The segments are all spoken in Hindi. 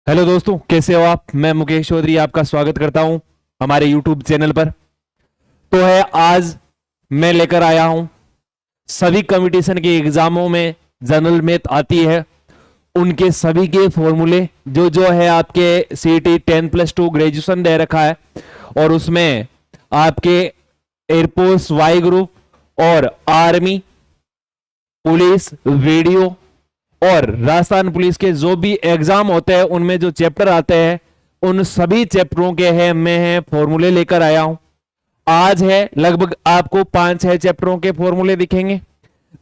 हेलो दोस्तों, कैसे हो आप। मैं मुकेश चौधरी आपका स्वागत करता हूं हमारे यूट्यूब चैनल पर। तो है आज मैं लेकर आया हूं सभी कंपटीशन के एग्जामों में जनरल मैथ आती है उनके सभी के फॉर्मूले जो जो है आपके सीईटी 10+2 ग्रेजुएशन दे रखा है और उसमें आपके एयरफोर्स वाई ग्रुप और आर्मी पुलिस वीडियो और राजस्थान पुलिस के जो भी एग्जाम होते हैं उनमें जो चैप्टर आते हैं उन सभी चैप्टरों के है मैं फॉर्मूले लेकर आया हूं। आज है लगभग आपको 5-6 चैप्टरों के फॉर्मूले दिखेंगे।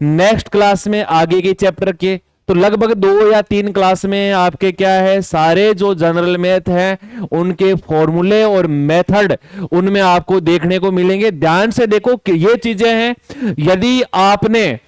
नेक्स्ट क्लास में आगे के चैप्टर के तो लगभग 2 या 3 क्लास में आपके क्या है सारे जो जनरल मैथ हैं उनके फॉर्मूले और मेथड उनमें आपको देखने को मिलेंगे। ध्यान से देखो कि ये चीजें हैं, यदि आपने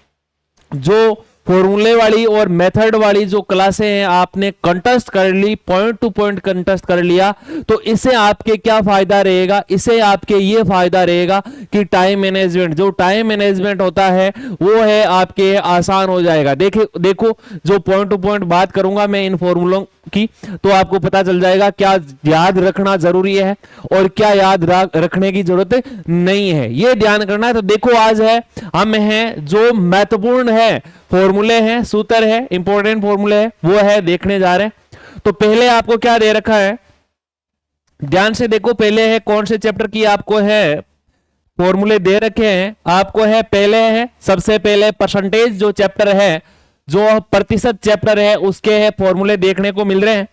जो फॉर्मूले वाली और मेथड वाली जो क्लासें हैं आपने कंटेस्ट कर ली, पॉइंट टू पॉइंट कंटेस्ट कर लिया, तो इससे आपके क्या फायदा रहेगा, इससे आपके ये फायदा रहेगा कि टाइम मैनेजमेंट, जो टाइम मैनेजमेंट होता है वो है आपके आसान हो जाएगा। देखो जो पॉइंट टू पॉइंट बात करूंगा मैं इन फॉर्मूलों की तो आपको पता चल जाएगा क्या याद रखना जरूरी है और क्या याद रखने की जरूरत नहीं है, ये ध्यान करना है। तो देखो आज है हम हैं जो महत्वपूर्ण है फॉर्मूले हैं, सूत्र है, इंपॉर्टेंट फॉर्मूले है, वो है देखने जा रहे हैं। तो पहले आपको क्या दे रखा है, ध्यान से देखो। पहले है कौन से चैप्टर की आपको है फॉर्मूले दे रखे हैं, आपको है पहले है सबसे पहले परसेंटेज जो चैप्टर है, जो प्रतिशत चैप्टर है उसके है फॉर्मूले देखने को मिल रहे हैं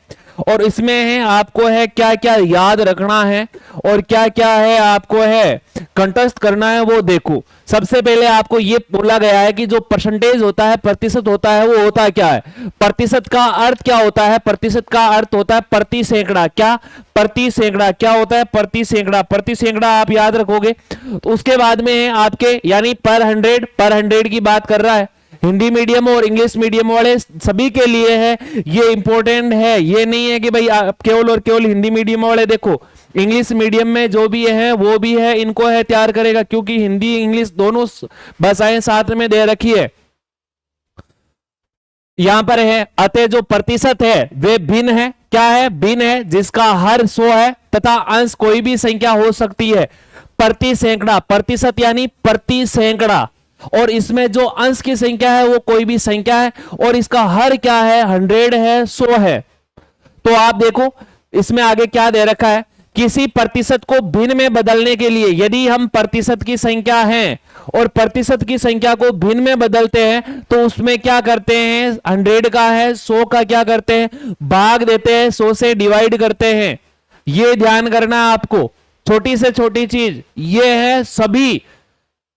और इसमें है आपको है क्या क्या याद रखना है और क्या क्या है आपको है कंटेस्ट करना है वो देखो। सबसे पहले आपको ये बोला गया है कि जो परसेंटेज होता है, प्रतिशत होता है, वो होता है क्या है, प्रतिशत का अर्थ क्या होता है, प्रतिशत का अर्थ होता है प्रति सैकड़ा। क्या प्रति सैकड़ा क्या होता है, प्रति सैकड़ा, प्रति सैकड़ा आप याद रखोगे। तो उसके बाद में है आपके यानी पर हंड्रेड की बात कर रहा है। हिंदी मीडियम और इंग्लिश मीडियम वाले सभी के लिए है ये इंपॉर्टेंट है, ये नहीं है कि भाई आप केवल और केवल हिंदी मीडियम वाले देखो, इंग्लिश मीडियम में जो भी है वो भी है, इनको है तैयार करेगा क्योंकि हिंदी इंग्लिश दोनों भाषाएं साथ में दे रखी है। यहां पर है अतः जो प्रतिशत है वे भिन्न है, क्या है, भिन्न है, जिसका हर 100 है तथा अंश कोई भी संख्या हो सकती है। प्रति सैकड़ा, प्रतिशत यानी प्रति सैकड़ा, और इसमें जो अंश की संख्या है वो कोई भी संख्या है और इसका हर क्या है 100 है, 100 है। तो आप देखो इसमें आगे क्या दे रखा है, किसी प्रतिशत को भिन्न में बदलने के लिए यदि हम प्रतिशत की संख्या है और प्रतिशत की संख्या को भिन्न में बदलते हैं तो उसमें क्या करते हैं, 100 का है 100 का क्या करते हैं भाग देते हैं, 100 से डिवाइड करते हैं। ये ध्यान करना आपको, छोटी से छोटी चीज ये है, सभी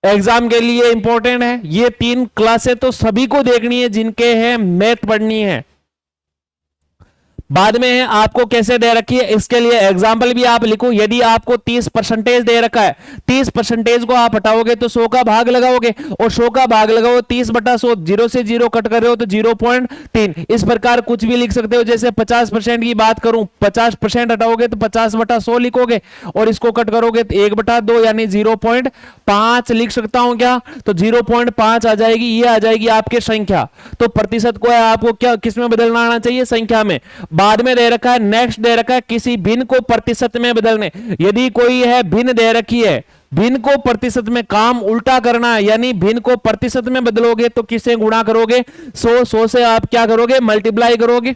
एग्जाम के लिए इंपॉर्टेंट है। ये 3 क्लासें तो सभी को देखनी है जिनके हैं मैथ पढ़नी है। बाद में है आपको कैसे दे रखी है, इसके लिए एग्जाम्पल भी आप लिखो। यदि आपको 30% दे रखा है, 30% को आप हटाओगे तो 100 का भाग लगाओगे और 100 का भाग लगाओ 30/100, 0 से 0 कट कर रहे हो तो 0.3। इस प्रकार कुछ भी लिख सकते हो। जैसे 50% की बात करूं, 50% हटाओगे तो 50/100 लिखोगे और इसको कट करोगे तो 1/2 यानी 0.5 लिख सकता हूं क्या, तो 0.5 आ जाएगी, ये आ जाएगी आपके संख्या। तो प्रतिशत को है आपको क्या किसमें बदलना आना चाहिए, संख्या में। बाद में दे रखा है, नेक्स्ट दे रखा है किसी भिन्न को प्रतिशत में बदलने। यदि कोई है भिन्न दे रखी है, भिन्न को प्रतिशत में काम उल्टा करना है, यानी भिन्न को प्रतिशत में बदलोगे तो किससे गुणा करोगे, 100 से आप क्या करोगे मल्टीप्लाई करोगे।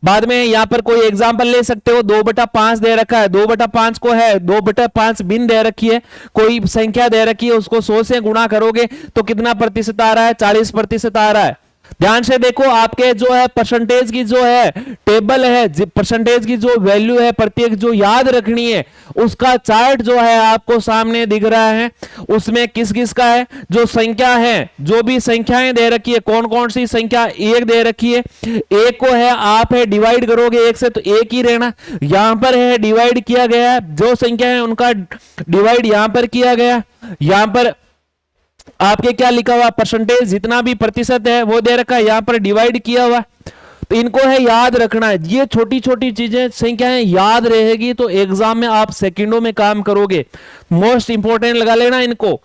बाद में यहां पर कोई एग्जांपल ले सकते हो, 2/5 दे रखा है, 2/5 को है 2/5 भिन्न दे रखी है, कोई संख्या दे रखी है, उसको 100 से गुणा करोगे तो कितना प्रतिशत आ रहा है, 40% आ रहा है। ध्यान से देखो आपके जो है परसेंटेज की जो है टेबल है, परसेंटेज की जो वैल्यू है प्रत्येक जो याद रखनी है उसका चार्ट जो है आपको सामने दिख रहा है। उसमें किस किस का है, जो संख्या है, जो भी संख्याएं दे रखी है, कौन कौन सी संख्या, एक दे रखी है, एक को है आप है डिवाइड करोगे एक से तो एक ही रहना। यहां पर है डिवाइड किया गया है, जो संख्या है उनका डिवाइड यहां पर किया गया, यहां पर आपके क्या लिखा हुआ परसेंटेज, जितना भी प्रतिशत है वो दे रखा है, यहां पर डिवाइड किया हुआ। तो इनको है याद रखना है, ये छोटी छोटी चीजें संख्याएं याद रहेगी तो एग्जाम में आप सेकंडों में काम करोगे। मोस्ट इंपोर्टेंट लगा लेना इनको।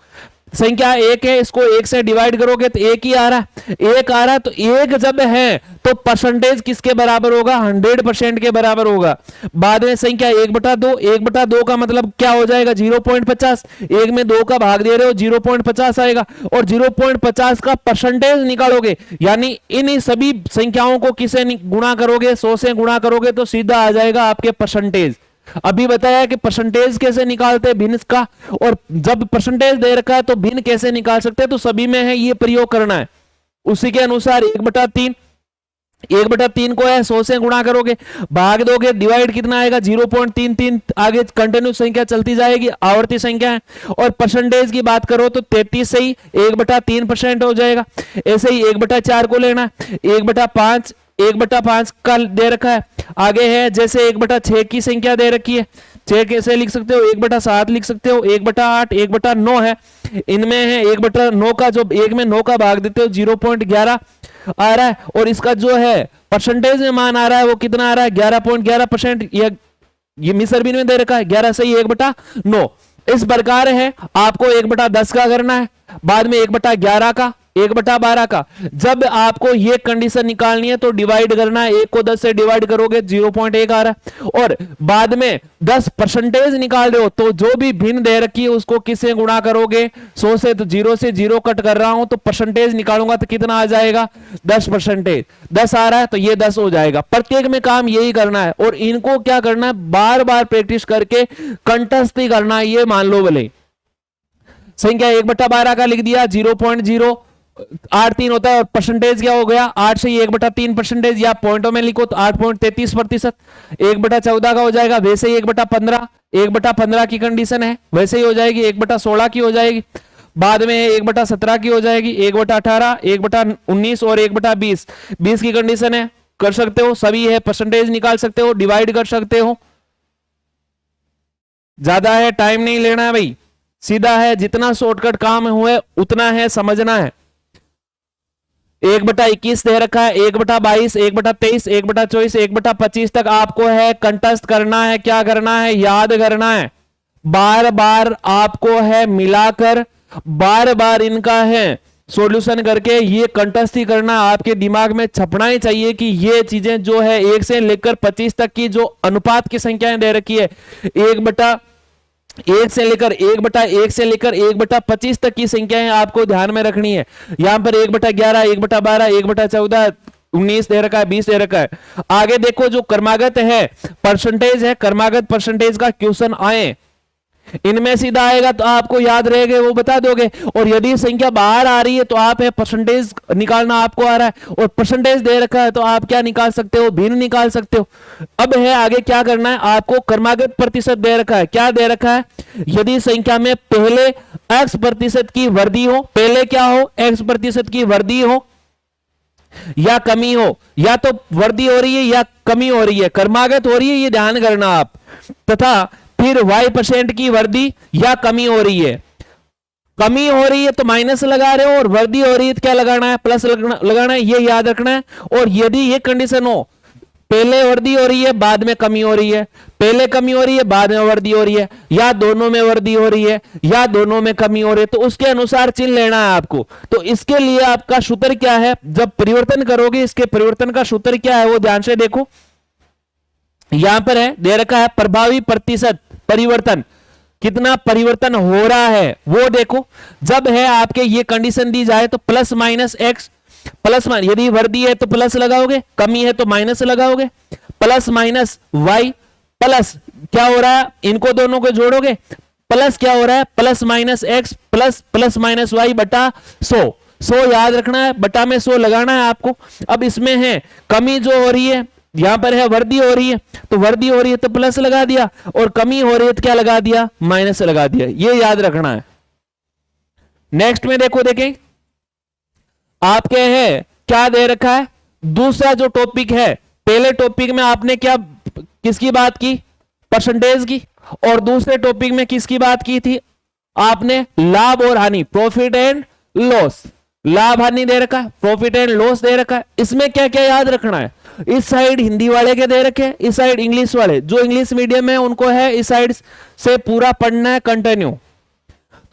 संख्या एक है, इसको एक से डिवाइड करोगे तो एक ही आ रहा है, एक आ रहा है। तो एक जब है तो परसेंटेज किसके बराबर होगा? 100% के बराबर होगा। बाद में संख्या 1/2, 1/2 का मतलब क्या हो जाएगा? 0.50। एक में 2 का भाग दे रहे हो, 0.50 आएगा, और 0.50 का परसेंटेज निकालोगे, यानी इन सभी संख्याओं को किसे गुणा करोगे? 100 से गुणा करोगे तो सीधा आ जाएगा आपके परसेंटेज। अभी बताया कि परसेंटेज कैसे निकालते हैं भिन्न का, और जब परसेंटेज दे रखा है तो भिन्न कैसे निकाल सकते हैं, तो सभी में है ये प्रयोग करना है। उसी के अनुसार 1/3, 1/3 को है 100 से गुणा करोगे, भाग दोगे, डिवाइड कितना आएगा? 0.33। आगे कंटिन्यू संख्या चलती जाएगी, आवर्ती संख्या है। और परसेंटेज की बात करो तो 33 से ही 1/3% हो जाएगा। ऐसे ही 1/4 को लेना, 1/5, 1/5 का दे रखा है। आगे है जैसे 1/6 की संख्या दे रखी है, 6 कैसे लिख सकते हो? 1/7 लिख सकते हो, 1/8, 1/9 है। इनमें है 1/9 का, जो एक में 9 का भाग देते हो 0.11 आ रहा है, और इसका जो है परसेंटेज में मान आ रहा है वो कितना आ रहा है? 11.11%। ये मिसर बिन में दे रखा है 11 से ही 1/9। इस प्रकार है आपको 1/10 का करना है, बाद में 1/11 का, 1/12 का। जब आपको ये कंडीशन निकालनी है तो डिवाइड करना है, 1 को 10 से डिवाइड करोगे 0.1 आ रहा है, और बाद में 10 परसेंटेज निकाल रहे हो तो जो भी भिन्न दे रखी है उसको किससे गुणा करोगे? 100 से। तो 0 से 0 कट कर रहा हूं तो परसेंटेज निकालूंगा तो कितना आ जाएगा? 10%। 10 आ रहा है तो ये 10 हो जाएगा। प्रत्येक में काम यही करना है, और इनको क्या करना है? बार बार प्रैक्टिस करके कंठस्थ ही करना है। ये मान लो भले संख्या 1/12 का लिख दिया, 0.083 होता है, और परसेंटेज क्या हो गया? 8 से 1/3 परसेंटेज, या पॉइंटों में लिखो तो 8.33%। 1/14 का हो जाएगा, वैसे ही 1/15, 1/15 की कंडीशन है वैसे ही हो जाएगी, 1/16 की हो जाएगी, बाद में 1/17 की हो जाएगी, 1/18, 1/19 और 1/20। 20 की कंडीशन है, कर सकते हो, सभी है, परसेंटेज निकाल सकते हो, डिवाइड कर सकते हो। ज्यादा है, टाइम नहीं लेना है भाई, सीधा है, जितना शॉर्टकट काम हुए उतना है समझना है। 1/21 दे रखा है, 1/22, 1/23, 1/24, 1/25 तक आपको है कंठस्थ करना है। क्या करना है? याद करना है। बार बार आपको है मिलाकर, बार बार इनका है सॉल्यूशन करके ये कंठस्थ ही करना। आपके दिमाग में छपना ही चाहिए कि ये चीजें जो है 1 से लेकर 25 तक की जो अनुपात की संख्याएं दे रखी है, 1 से लेकर 1/1 से लेकर 1/25 तक की संख्याएं आपको ध्यान में रखनी है। यहां पर 1/11, 1/12, 1/14, 19 दे रखा है, 20 दे रखा है। आगे देखो जो क्रमागत है परसेंटेज है, क्रमागत परसेंटेज का क्वेश्चन आए, इनमें सीधा आएगा तो आपको याद रहेगा, वो बता दोगे। और यदि संख्या बाहर आ रही है तो आप है परसेंटेज निकालना आपको आ रहा है, और परसेंटेज दे रखा है तो आप क्या निकाल सकते हो? भिन्न निकाल सकते हो। अब है आगे क्या करना है, आपको क्रमागत प्रतिशत दे रखा है। क्या दे रखा है? यदि संख्या में पहले x% की वृद्धि हो, पहले क्या हो? x% की वृद्धि हो या कमी हो, या तो वृद्धि हो रही है या कमी हो रही है, क्रमागत हो रही है, ये ध्यान करना आप। तथा फिर y% की वृद्धि या कमी हो रही है। कमी हो रही है तो माइनस लगा रहे हो, और वृद्धि हो रही है तो क्या लगाना है? प्लस लगाना है, ये याद रखना है। और यदि ये कंडीशन हो, पहले वृद्धि हो रही है बाद में कमी हो रही है, पहले कमी हो रही है बाद में वृद्धि हो रही है, या दोनों में वृद्धि हो रही है या दोनों में कमी हो रही है, तो उसके अनुसार चिन्ह लेना है आपको। तो इसके लिए आपका सूत्र क्या है? जब परिवर्तन करोगे इसके परिवर्तन का सूत्र क्या है वो ध्यान से देखो। यहां पर है दे रखा है प्रभावी प्रतिशत परिवर्तन, कितना परिवर्तन हो रहा है वो देखो। जब है आपके ये कंडीशन दी जाए तो plus minus x, plus minus, यदि वृद्धि है तो प्लस लगाओगे, कमी है तो माइनस लगाओगे, प्लस माइनस वाई, प्लस क्या हो रहा है? इनको दोनों को जोड़ोगे, प्लस क्या हो रहा है? Plus minus x plus plus minus y बटा 100 याद रखना है, बटा में 100 लगाना है आपको। अब इसमें है कमी जो हो रही है, यहां पर है वृद्धि हो रही है, तो वृद्धि हो रही है तो प्लस लगा दिया, और कमी हो रही है तो क्या लगा दिया? माइनस लगा दिया, ये याद रखना है। नेक्स्ट में देखो, देखें आपके है क्या दे रखा है। दूसरा जो टॉपिक है, पहले टॉपिक में आपने क्या किसकी बात की? परसेंटेज की। और दूसरे टॉपिक में किसकी बात की थी? आपने लाभ और हानि, प्रॉफिट एंड लॉस। लाभ हानि दे रखा है, प्रॉफिट एंड लॉस दे रखा है। इसमें क्या क्या याद रखना है? इस साइड हिंदी वाले के दे रखे, इस साइड इंग्लिश वाले, जो इंग्लिश मीडियम है उनको है इस साइड से पूरा पढ़ना है कंटिन्यू।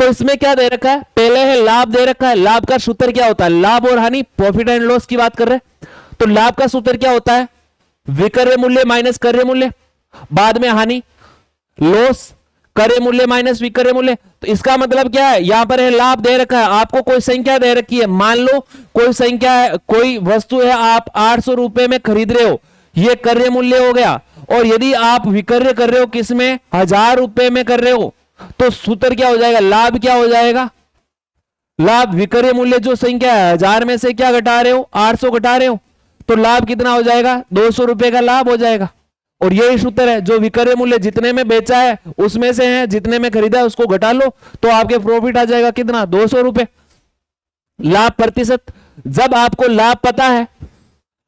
तो इसमें क्या दे रखा है, पहले है लाभ दे रखा है। लाभ का सूत्र क्या होता है, लाभ और हानि, प्रॉफिट एंड लॉस की बात कर रहे हैं। तो लाभ का सूत्र क्या होता है, विक्रय मूल्य माइनस क्रय मूल्य, बाद में हानि, लॉस क्रय मूल्य माइनस विक्रय मूल्य। तो इसका मतलब क्या है, यहां पर है लाभ दे रखा है, आपको कोई संख्या दे रखी है, मान लो कोई संख्या है, कोई वस्तु है, आप 800 रुपए में खरीद रहे हो, ये क्रय मूल्य हो गया। और यदि आप विक्रय कर रहे हो किसमें, 1000 रुपए में कर रहे हो, तो सूत्र क्या हो जाएगा, लाभ क्या हो जाएगा, लाभ विक्रय मूल्य जो संख्या है 1000 में से क्या घटा रहे हो, 800 घटा रहे हो, तो लाभ कितना हो जाएगा, 200 रुपए का लाभ हो जाएगा। और यही सूत्र है, जो विक्रय मूल्य जितने में बेचा है उसमें से है जितने में खरीदा है उसको घटा लो, तो आपके प्रॉफिट आ जाएगा कितना, 200 रुपए। लाभ प्रतिशत, जब आपको लाभ पता है,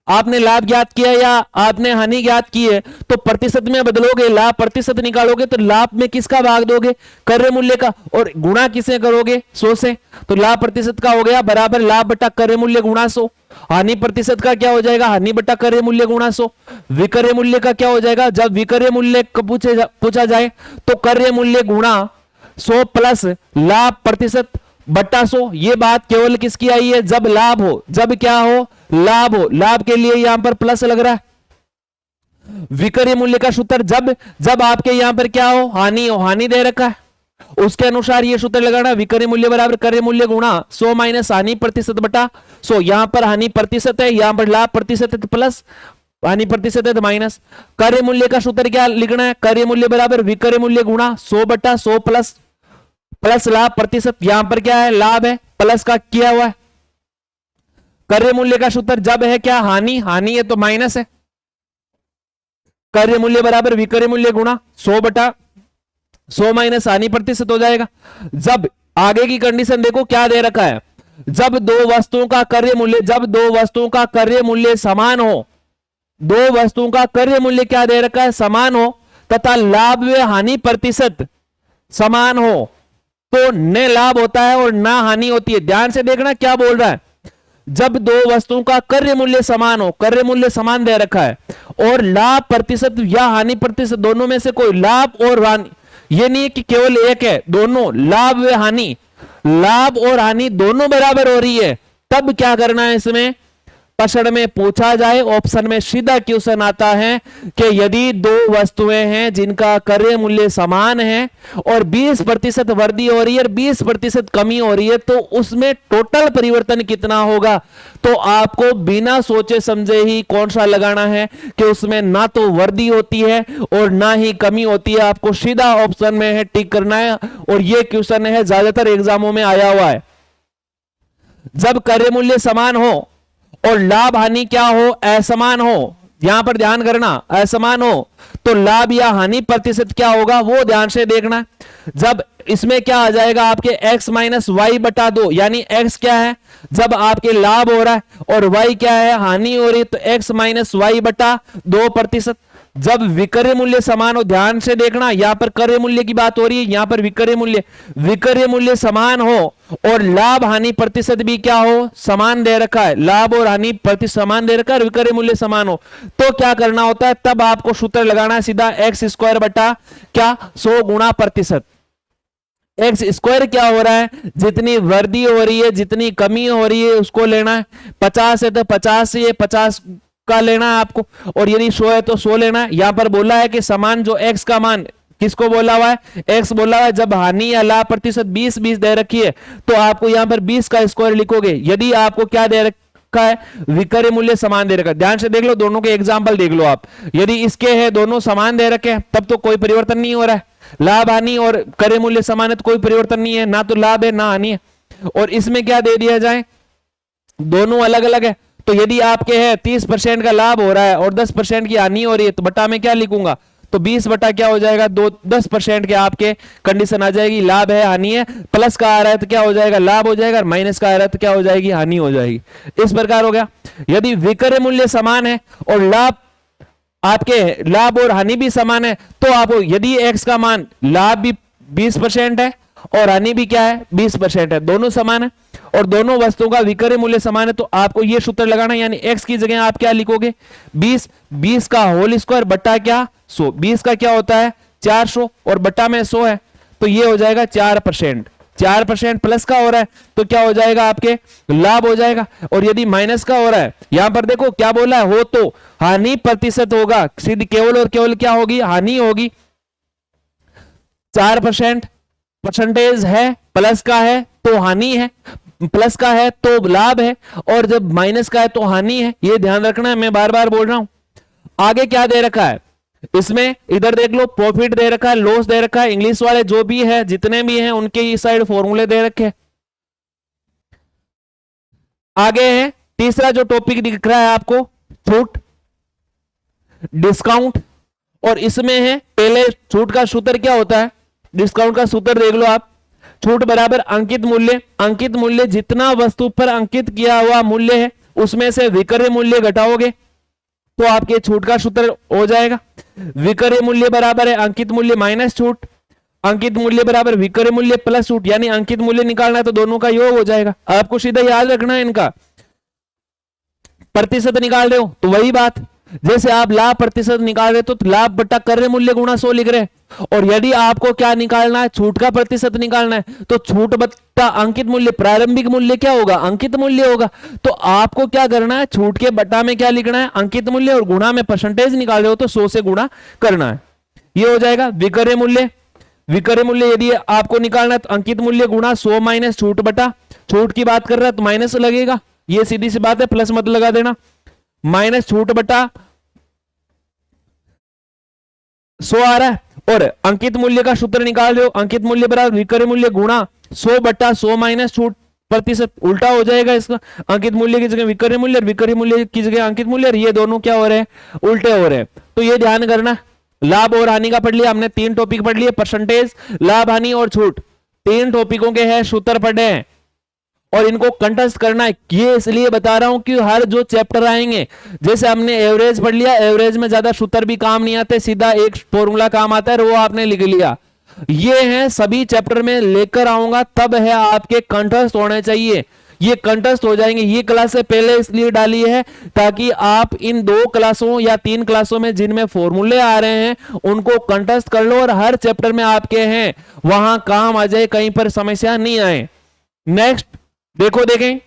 आपने लाभ ज्ञात किया या आपने हानि ज्ञात की है, तो प्रतिशत में बदलोगे, लाभ प्रतिशत निकालोगे, तो लाभ में किसका भाग दोगे, क्रय मूल्य का, और गुणा किसे करोगे, 100 से। तो लाभ प्रतिशत का हो गया बराबर लाभ बटा क्रय मूल्य गुणा 100। हानि प्रतिशत का क्या हो जाएगा, हानि बटा क्रय मूल्य गुणा 100। विक्रय मूल्य का क्या हो जाएगा, जब विक्रय मूल्य पूछा जाए तो क्रय मूल्य गुणा 100 प्लस लाभ प्रतिशत बट्टा 100। ये बात केवल किसकी आई है, जब लाभ हो, जब क्या हो, लाभ हो। लाभ के लिए यहां पर प्लस लग रहा है। विक्रय मूल्य का सूत्र जब आपके यहां पर क्या हो, हानि हो, हानि दे रखा है, उसके अनुसार ये सूत्र लगाना, विक्रय मूल्य बराबर क्रय मूल्य गुणा 100 माइनस हानि प्रतिशत बटा 100। यहां पर हानि प्रतिशत है, यहां पर लाभ प्रतिशत है तो प्लस, हानि प्रतिशत है तो माइनस। क्रय मूल्य का सूत्र क्या लिखना है, क्रय मूल्य बराबर विक्रय मूल्य गुणा 100 बटा 100 प्लस लाभ प्रतिशत। यहां पर क्या है, लाभ है, प्लस का किया हुआ है। क्रय मूल्य का सूत्र जब है क्या, हानि, हानि है तो माइनस है। क्रय मूल्य बराबर विक्रय मूल्य गुणा 100 बटा 100 माइनस हानि प्रतिशत हो जाएगा। जब आगे की कंडीशन देखो क्या दे रखा है, जब दो वस्तुओं का क्रय मूल्य, जब दो वस्तुओं का क्रय मूल्य समान हो, दो वस्तुओं का क्रय मूल्य क्या दे रखा है, समान हो, तथा लाभ व हानि प्रतिशत समान हो, तो न लाभ होता है और ना हानि होती है। ध्यान से देखना क्या बोल रहा है, जब दो वस्तुओं का क्रय मूल्य समान हो, क्रय मूल्य समान दे रखा है, और लाभ प्रतिशत या हानि प्रतिशत दोनों में से कोई, लाभ और हानि, ये नहीं है कि केवल एक है, दोनों लाभ व हानि, लाभ और हानि दोनों बराबर हो रही है, तब क्या करना है, इसमें प्रश्न में पूछा जाए, ऑप्शन में सीधा क्वेश्चन आता है कि यदि दो वस्तुएं हैं जिनका क्रय मूल्य समान है और 20% वृद्धि हो रही है और 20% कमी हो रही है, तो उसमें टोटल परिवर्तन कितना होगा। तो आपको बिना सोचे समझे ही कौन सा लगाना है कि उसमें ना तो वृद्धि होती है और ना ही कमी होती है, आपको सीधा ऑप्शन में है टिक करना है। और यह क्वेश्चन है ज्यादातर एग्जामों में आया हुआ है। जब क्रय मूल्य समान हो और लाभ हानि क्या हो, असमान हो, यहां पर ध्यान करना, असमान हो, तो लाभ या हानि प्रतिशत क्या होगा वो ध्यान से देखना। जब इसमें क्या आ जाएगा आपके x माइनस वाई बटा 2, यानी x क्या है, जब आपके लाभ हो रहा है और y क्या है, हानि हो रही है, तो x माइनस वाई बटा 2%। जब विक्रय मूल्य समान हो, ध्यान से देखना, यहां पर क्रय मूल्य की बात हो रही है, यहां पर विक्रय मूल्य समान हो और लाभ हानि प्रतिशत भी क्या हो, समान दे रखा है, लाभ और हानि प्रतिशत समान दे रखा है, विक्रय मूल्य समान हो, तो क्या करना होता है, तब आपको सूत्र लगाना है सीधा एक्स स्क्वायर बटा क्या 100 गुणा प्रतिशत। एक्स स्क्वायर क्या हो रहा है, जितनी वृद्धि हो रही है, जितनी कमी हो रही है उसको लेना है। 50 है तो 50 से 50 का लेना है आपको, और यदि 100 है तो 100 लेना है। यहां पर बोला है कि समान, जो एक्स का मान किसको बोला हुआ है, एक्स बोला हुआ है। जब हानि या लाभ प्रतिशत 20 दे रखी है तो आपको यहां पर 20 का स्क्वायर लिखोगे। यदि आपको क्या दे रखा है, विक्रय मूल्य समान दे रखा है, ध्यान से देख लो, दोनों के एग्जाम्पल देख लो आप। यदि इसके है दोनों समान दे रखे हैं तब तो कोई परिवर्तन नहीं हो रहा है, लाभ हानि और क्रय मूल्य समान है तो कोई परिवर्तन नहीं है, ना तो लाभ है ना हानि है। और इसमें क्या दे दिया जाए, दोनों अलग अलग है, तो यदि आपके है 30% का लाभ हो रहा है और 10% की हानि हो रही है, तो बटा में क्या लिखूंगा, तो 20 बटा क्या हो जाएगा, 10% के आपके कंडीशन आ जाएगी, लाभ है हानि है, प्लस का आ रहा है तो क्या हो जाएगा, लाभ हो जाएगा, माइनस का आ रहा है तो क्या हो जाएगी, हानि हो जाएगी। इस प्रकार हो गया। यदि विक्रय मूल्य समान है और लाभ, आपके लाभ और हानि भी समान है, तो आपको यदि एक्स का मान, लाभ भी 20% है और हानि भी क्या है 20% है, दोनों समान है और दोनों वस्तुओं का विक्रय मूल्य समान है, तो आपको यह सूत्र लगाना है, यानी x की जगह आप क्या लिखोगे, 20 का होल स्क्वायर बटा क्या 100। 20 का क्या होता है 400 और बटा में 100 है, तो ये हो जाएगा 4%। 4% प्लस का हो रहा है तो क्या हो जाएगा, आपके लाभ हो जाएगा। और यदि माइनस का हो रहा है, यहां पर देखो क्या बोला है, हो तो हानि प्रतिशत होगा, सीधी केवल और केवल क्या होगी, हानि होगी। 4% परसेंटेज है, प्लस का है तो हानि है, प्लस का है तो लाभ है, और जब माइनस का है तो हानि है। ये ध्यान रखना है, मैं बार बार बोल रहा हूं। आगे क्या दे रखा है इसमें, इधर देख लो, प्रॉफिट दे रखा है, लॉस दे रखा है, इंग्लिश वाले जो भी है जितने भी हैं उनके इस साइड फॉर्मूले दे रखे। आगे है तीसरा जो टॉपिक दिख रहा है आपको, छूट डिस्काउंट। और इसमें है पहले छूट का सूत्र क्या होता है, डिस्काउंट का सूत्र देख लो आप। छूट बराबर अंकित मूल्य, अंकित मूल्य जितना वस्तु पर अंकित किया हुआ मूल्य है उसमें से विक्रय मूल्य घटाओगे तो आपके छूट का सूत्र हो जाएगा। विक्रय मूल्य बराबर है अंकित मूल्य माइनस छूट, अंकित मूल्य बराबर विक्रय मूल्य प्लस छूट, यानी अंकित मूल्य निकालना है तो दोनों का योग हो जाएगा। आपको सीधा याद रखना है, इनका प्रतिशत निकाल रहे हो तो वही बात, जैसे आप लाभ प्रतिशत निकाल रहे तो लाभ बटा क्रय मूल्य गुणा 100 लिख रहे, और यदि आपको क्या निकालना है, छूट का प्रतिशत निकालना है तो छूट बटा अंकित मूल्य, प्रारंभिक मूल्य क्या होगा, अंकित मूल्य होगा। तो आपको क्या करना है, छूट के बटा में क्या लिखना है, अंकित मूल्य, और गुणा में परसेंटेज निकाल रहे हो तो 100 से गुणा करना है, ये हो जाएगा। विक्रय मूल्य, विक्रय मूल्य यदि आपको निकालना है तो अंकित मूल्य गुणा 100 माइनस छूट बटा, छूट की बात कर रहा है तो माइनस लगेगा, ये सीधी सी बात है, प्लस मत लगा देना, माइनस छूट बटा 100 आ रहा है। और अंकित मूल्य का सूत्र निकाल रहे हो, अंकित मूल्य बराबर विक्रय मूल्य गुणा 100 बटा 100 माइनस छूट प्रतिशत, उल्टा हो जाएगा इसका, अंकित मूल्य की जगह विक्रय मूल्य, विक्रय मूल्य की जगह अंकित मूल्य, ये दोनों क्या हो रहे हैं, उल्टे हो रहे हैं। तो ये ध्यान करना, लाभ और हानि का पढ़ लिया हमने, 3 टॉपिक पढ़ लिए, परसेंटेज, लाभ हानि और छूट, 3 टॉपिकों के हैं सूत्र पढ़े हैं और इनको कंठस्थ करना है। ये इसलिए बता रहा हूं कि हर जो चैप्टर आएंगे, जैसे हमने एवरेज पढ़ लिया, एवरेज में ज्यादा सूत्र भी काम नहीं आते, सीधा एक फॉर्मूला काम आता है, वो आपने लिख लिया। ये है सभी चैप्टर में लेकर आऊंगा, तब है आपके कंठस्थ होने चाहिए, ये कंठस्थ हो जाएंगे। ये क्लास से पहले इसलिए डाली है ताकि आप इन 2 क्लासों या 3 क्लासों में जिनमें फॉर्मूले आ रहे हैं उनको कंठस्थ कर लो, और हर चैप्टर में आपके हैं वहां काम आ जाए, कहीं पर समस्या नहीं आए। नेक्स्ट देखो, देखें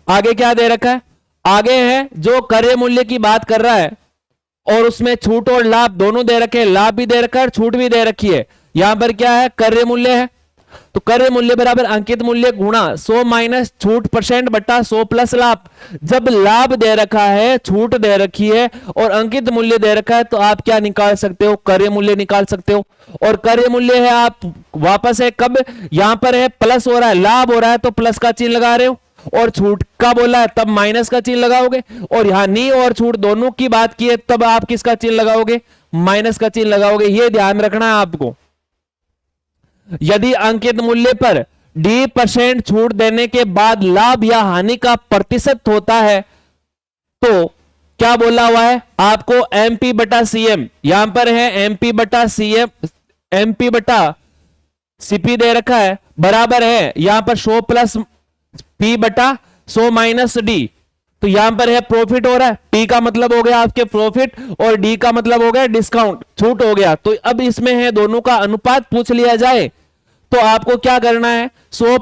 आगे क्या दे रखा है, आगे है जो क्रय मूल्य की बात कर रहा है और उसमें छूट और लाभ दोनों दे रखे हैं, लाभ भी दे रखा है और छूट भी दे रखी है। यहां पर क्या है, क्रय मूल्य है तो क्रय मूल्य बराबर अंकित मूल्य गुणा 100 माइनस छूट परसेंट बटा 100 प्लस लाभ। जब लाभ दे रखा है, छूट दे रखी है और अंकित मूल्य दे रखा है तो आप क्या निकाल सकते हो, क्रय मूल्य निकाल सकते हो। और क्रय मूल्य है आप वापस है कब, यहां पर है प्लस हो रहा है, लाभ हो रहा है तो प्लस का चिन्ह लगा रहे हो, और छूट का बोला है तब माइनस का चिन्ह लगाओगे, और हानि और छूट दोनों की बात की है तब आप किसका चिन्ह लगाओगे, माइनस का चिन्ह लगाओगे। ये ध्यान रखना है आपको। यदि अंकित मूल्य पर D% छूट देने के बाद लाभ या हानि का प्रतिशत होता है तो क्या बोला हुआ है आपको, MP बटा CM, यहां पर है MP बटा CM, MP बटा CP दे रखा है, बराबर है यहां पर 100 प्लस P बटा 100 माइनस D। तो यहां पर है प्रॉफिट हो रहा है, P का मतलब हो गया आपके प्रॉफिट और D का मतलब हो गया डिस्काउंट, छूट हो गया। तो अब इसमें है दोनों का अनुपात पूछ लिया जाए तो आपको क्या करना है, 100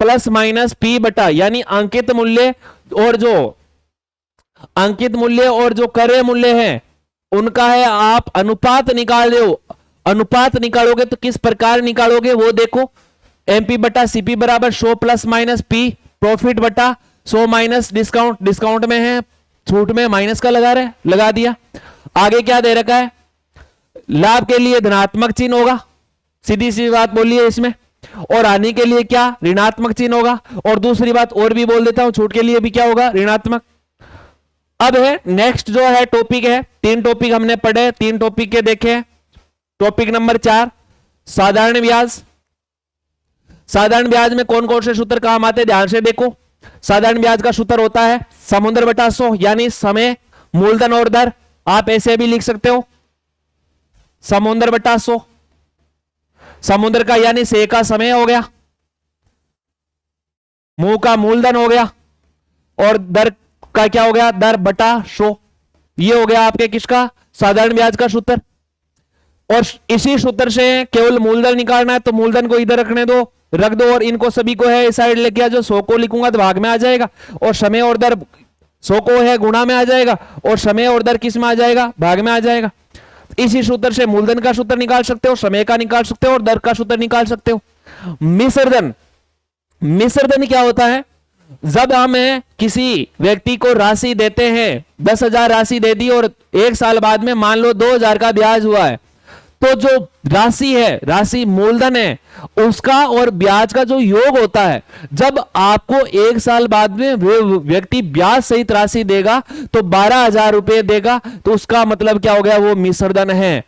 प्लस माइनस P बटा, यानी अंकित मूल्य और जो क्रय मूल्य है उनका है आप अनुपात निकाल रहे हो। अनुपात निकालोगे तो किस प्रकार निकालोगे वो देखो, MP बटा CP बराबर 100 प्लस माइनस P प्रॉफिट बटा 100 माइनस डिस्काउंट, डिस्काउंट में है छूट में माइनस का लगा रहे, लगा दिया। आगे क्या दे रखा है, लाभ के लिए धनात्मक चिन्ह होगा, सीधी सी बात बोली है इसमें, और हानि के लिए क्या, ऋणात्मक चिन्ह होगा। और दूसरी बात और भी बोल देता हूं, छूट के लिए भी क्या होगा, ऋणात्मक। अब है नेक्स्ट जो है टॉपिक है, 3 टॉपिक हमने पढ़े, 3 टॉपिक के देखे। टॉपिक नंबर 4 साधारण ब्याज। साधारण ब्याज में कौन कौन से सूत्र काम आते हैं, ध्यान से देखो। साधारण ब्याज का सूत्र होता है समुद्र बटा 100, यानी समय, मूलधन और दर, आप ऐसे भी लिख सकते हो समुद्र बटा 100, समुद्र का यानी से का समय हो गया, मुंह का मूलधन हो गया, और दर का क्या हो गया, दर बटा 100। ये हो गया आपके किसका, साधारण ब्याज का सूत्र। और इसी सूत्र से केवल मूलधन निकालना है, तो मूलधन को इधर रखने दो, रख दो, और इनको सभी को है इस साइड लेके आ जाओ। 100 को लिखूंगा तो भाग में आ जाएगा, और समय और दर 100 को है गुणा में आ जाएगा, और समय और दर किस में आ जाएगा, भाग में आ जाएगा। इसी सूत्र से मूलधन का सूत्र निकाल सकते हो, समय का निकाल सकते हो, और दर का सूत्र निकाल सकते हो। मिश्रधन, मिश्रधन क्या होता है? जब हम किसी व्यक्ति को राशि देते हैं, 10,000 राशि दे दी, और 1 साल बाद में मान लो 2,000 का ब्याज हुआ है, तो जो राशि है, राशि मूलधन है, उसका और ब्याज का जो योग होता है, जब आपको 1 साल बाद में व्यक्ति ब्याज सहित राशि देगा तो 12,000 रुपए देगा, तो उसका मतलब क्या हो गया? वो मिश्रधन है।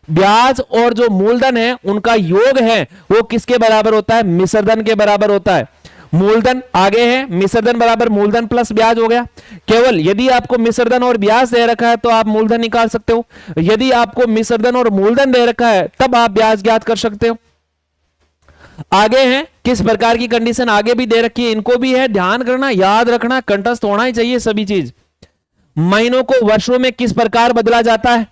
ब्याज और जो मूलधन है उनका योग है, वो किसके बराबर होता है? मिश्रधन के बराबर होता है। मूलधन आगे है, मिश्रधन बराबर मूलधन प्लस ब्याज हो गया। केवल यदि आपको मिश्रधन और ब्याज दे रखा है तो आप मूलधन निकाल सकते हो, यदि आपको मिश्रधन और मूलधन दे रखा है तब आप ब्याज ज्ञात कर सकते हो। आगे है, किस प्रकार की कंडीशन आगे भी दे रखी है, इनको भी है ध्यान करना, याद रखना, कंठस्थ होना ही चाहिए सभी चीज। महीनों को वर्षों में किस प्रकार बदला जाता है?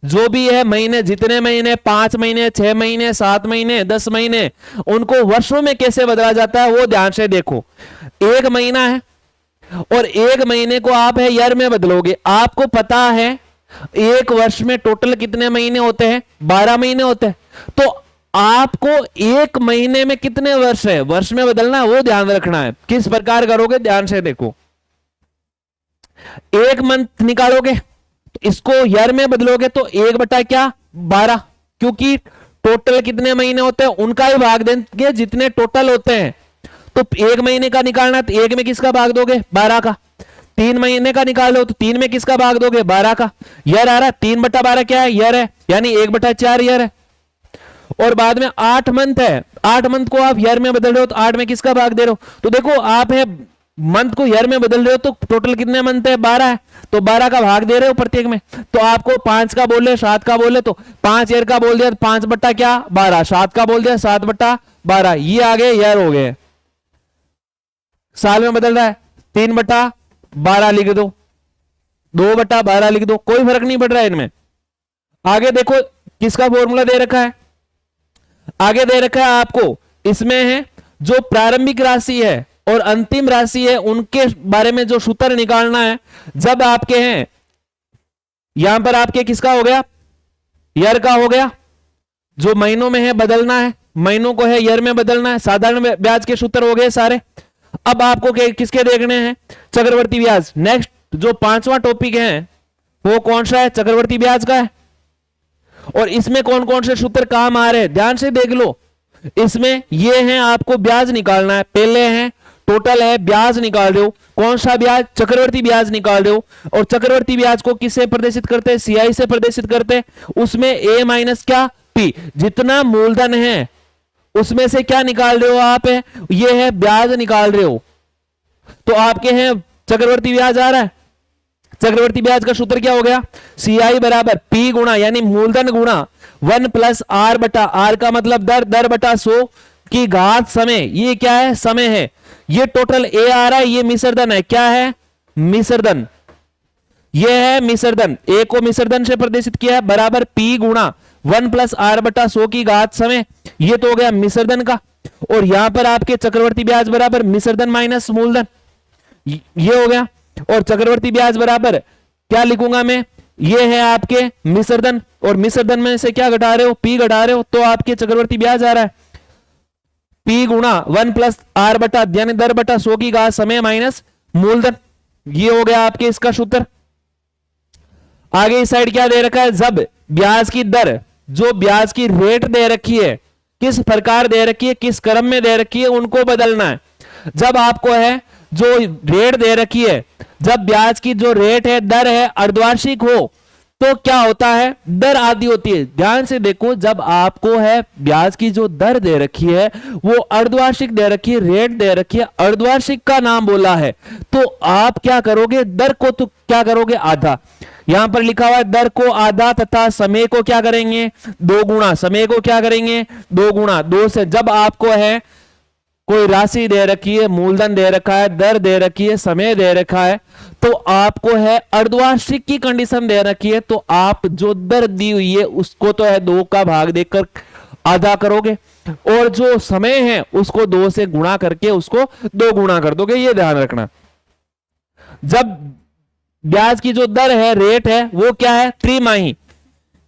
जो भी है महीने, जितने महीने, 5 महीने, 6 महीने, 7 महीने, 10 महीने, उनको वर्षों में कैसे बदला जाता है वो ध्यान से देखो। 1 महीना है और 1 महीने को आप है ईयर में बदलोगे। आपको पता है 1 वर्ष में टोटल कितने महीने होते हैं? 12 महीने होते हैं। तो आपको 1 महीने में कितने वर्ष है, वर्ष में बदलना है, वो ध्यान रखना है। किस प्रकार करोगे ध्यान से देखो। 1 मंथ निकालोगे, इसको ईयर में बदलोगे तो 1/12, क्योंकि टोटल कितने महीने होते हैं उनका ही भाग देंगे जितने टोटल होते हैं। तो 1 महीने का निकालना तो 1 में किसका भाग दोगे? 12 का। 3 महीने का निकालो तो 3 में किसका भाग दोगे? 12 का। ईयर आ रहा है, 3/12 क्या है? ईयर है, यानी 1/4 ईयर है। और बाद में 8 मंथ है, 8 मंथ को आप ईयर में बदल रहे हो तो 8 में किसका भाग दे रहे हो? तो देखो आप है मंथ को ईयर में बदल रहे हो तो टोटल कितने मंथ है? 12 है, तो 12 का भाग दे रहे हो प्रत्येक में। तो आपको 5 का बोले, 7 का बोले तो 5 ईयर का बोल दिया तो 5/12, 7 का बोल दिया 7/12, ये आगे ईयर हो गए। साल में बदल रहा है, 3/12 लिख दो, 2/12 लिख दो, कोई फर्क नहीं पड़ रहा है इनमें। आगे देखो किसका फॉर्मूला दे रखा है, आगे दे रखा है आपको, इसमें है जो प्रारंभिक राशि है और अंतिम राशि है उनके बारे में जो सूत्र निकालना है। जब आपके हैं यहां पर आपके किसका हो गया? ईयर का हो गया। जो महीनों में है बदलना है, महीनों को है ईयर में बदलना है। साधारण ब्याज के सूत्र हो गए सारे। अब आपको किसके देखने हैं? चक्रवर्ती ब्याज। नेक्स्ट जो 5वां टॉपिक है वो कौन सा है? चक्रवर्ती ब्याज का है। और इसमें कौन कौन से सूत्र काम आ रहे हैं ध्यान से देख लो। इसमें ये है आपको ब्याज निकालना है। पहले है टोटल है, ब्याज निकाल रहे हो। कौन सा ब्याज? चक्रवर्ती ब्याज निकाल रहे हो। और चक्रवर्ती ब्याज को किससे प्रदर्शित करते हैं? सीआई से प्रदर्शित करते हैं। उसमें ए माइनस क्या? पी। जितना मूलधन है उसमें से क्या निकाल रहे हो आप? है ये है ब्याज निकाल रहे हो। तो आपके हैं चक्रवर्ती ब्याज आ रहा है। चक्रवर्ती ब्याज का सूत्र क्या हो गया? सीआई बराबर पी गुणा, यानी मूलधन गुणा 1 + r/r का मतलब दर, दर बटा 100 की घात समय। ये क्या है? समय है। ये टोटल ए आ रहा है, ये मिश्रधन है। क्या है? मिश्रधन। ये है मिश्रधन। ए को मिश्रधन से प्रदर्शित किया है, बराबर पी गुणा 1 + r/100 की घात समय। ये तो हो गया मिश्रधन का। और यहां पर आपके चक्रवर्ती ब्याज बराबर मिश्रधन माइनस मूलधन, ये हो गया। और चक्रवर्ती ब्याज बराबर क्या लिखूंगा मैं? ये है आपके मिश्रधन, और मिश्रधन में से क्या घटा रहे हो? पी घटा रहे हो, तो आपके चक्रवर्ती ब्याज आ रहा है पी गुणा 1 + r/, यानी दर बटा 100 की घात समय माइनस मूलधन। ये हो गया आपके इसका सूत्र। आगे इस साइड क्या दे रखा है? जब ब्याज की दर, जो ब्याज की रेट दे रखी है, किस प्रकार दे रखी है, किस क्रम में दे रखी है, उनको बदलना है। जब आपको है जो रेट दे रखी है, जब ब्याज की जो रेट है, दर है, अर्धवार्षिक हो तो क्या होता है? दर आधी होती है। ध्यान से देखो, जब आपको है ब्याज की जो दर दे रखी है वो अर्धवार्षिक दे रखी है, रेट दे रखी है, अर्धवार्षिक का नाम बोला है, तो आप क्या करोगे? दर को तो क्या करोगे? आधा। यहां पर लिखा हुआ है दर को आधा, तथा समय को क्या करेंगे? 2 गुणा। समय को क्या करेंगे? 2 गुणा। 2 से जब आपको है कोई राशि दे रखी है, मूलधन दे रखा है, दर दे रखी है, समय दे रखा है, तो आपको है अर्धवार्षिक की कंडीशन दे रखी है, तो आप जो दर दी हुई है उसको तो है 2 का भाग देकर आधा करोगे, और जो समय है उसको 2 से गुणा करके उसको 2 गुणा कर दोगे। ये ध्यान रखना। जब ब्याज की जो दर है, रेट है, वो क्या है, त्रिमाही,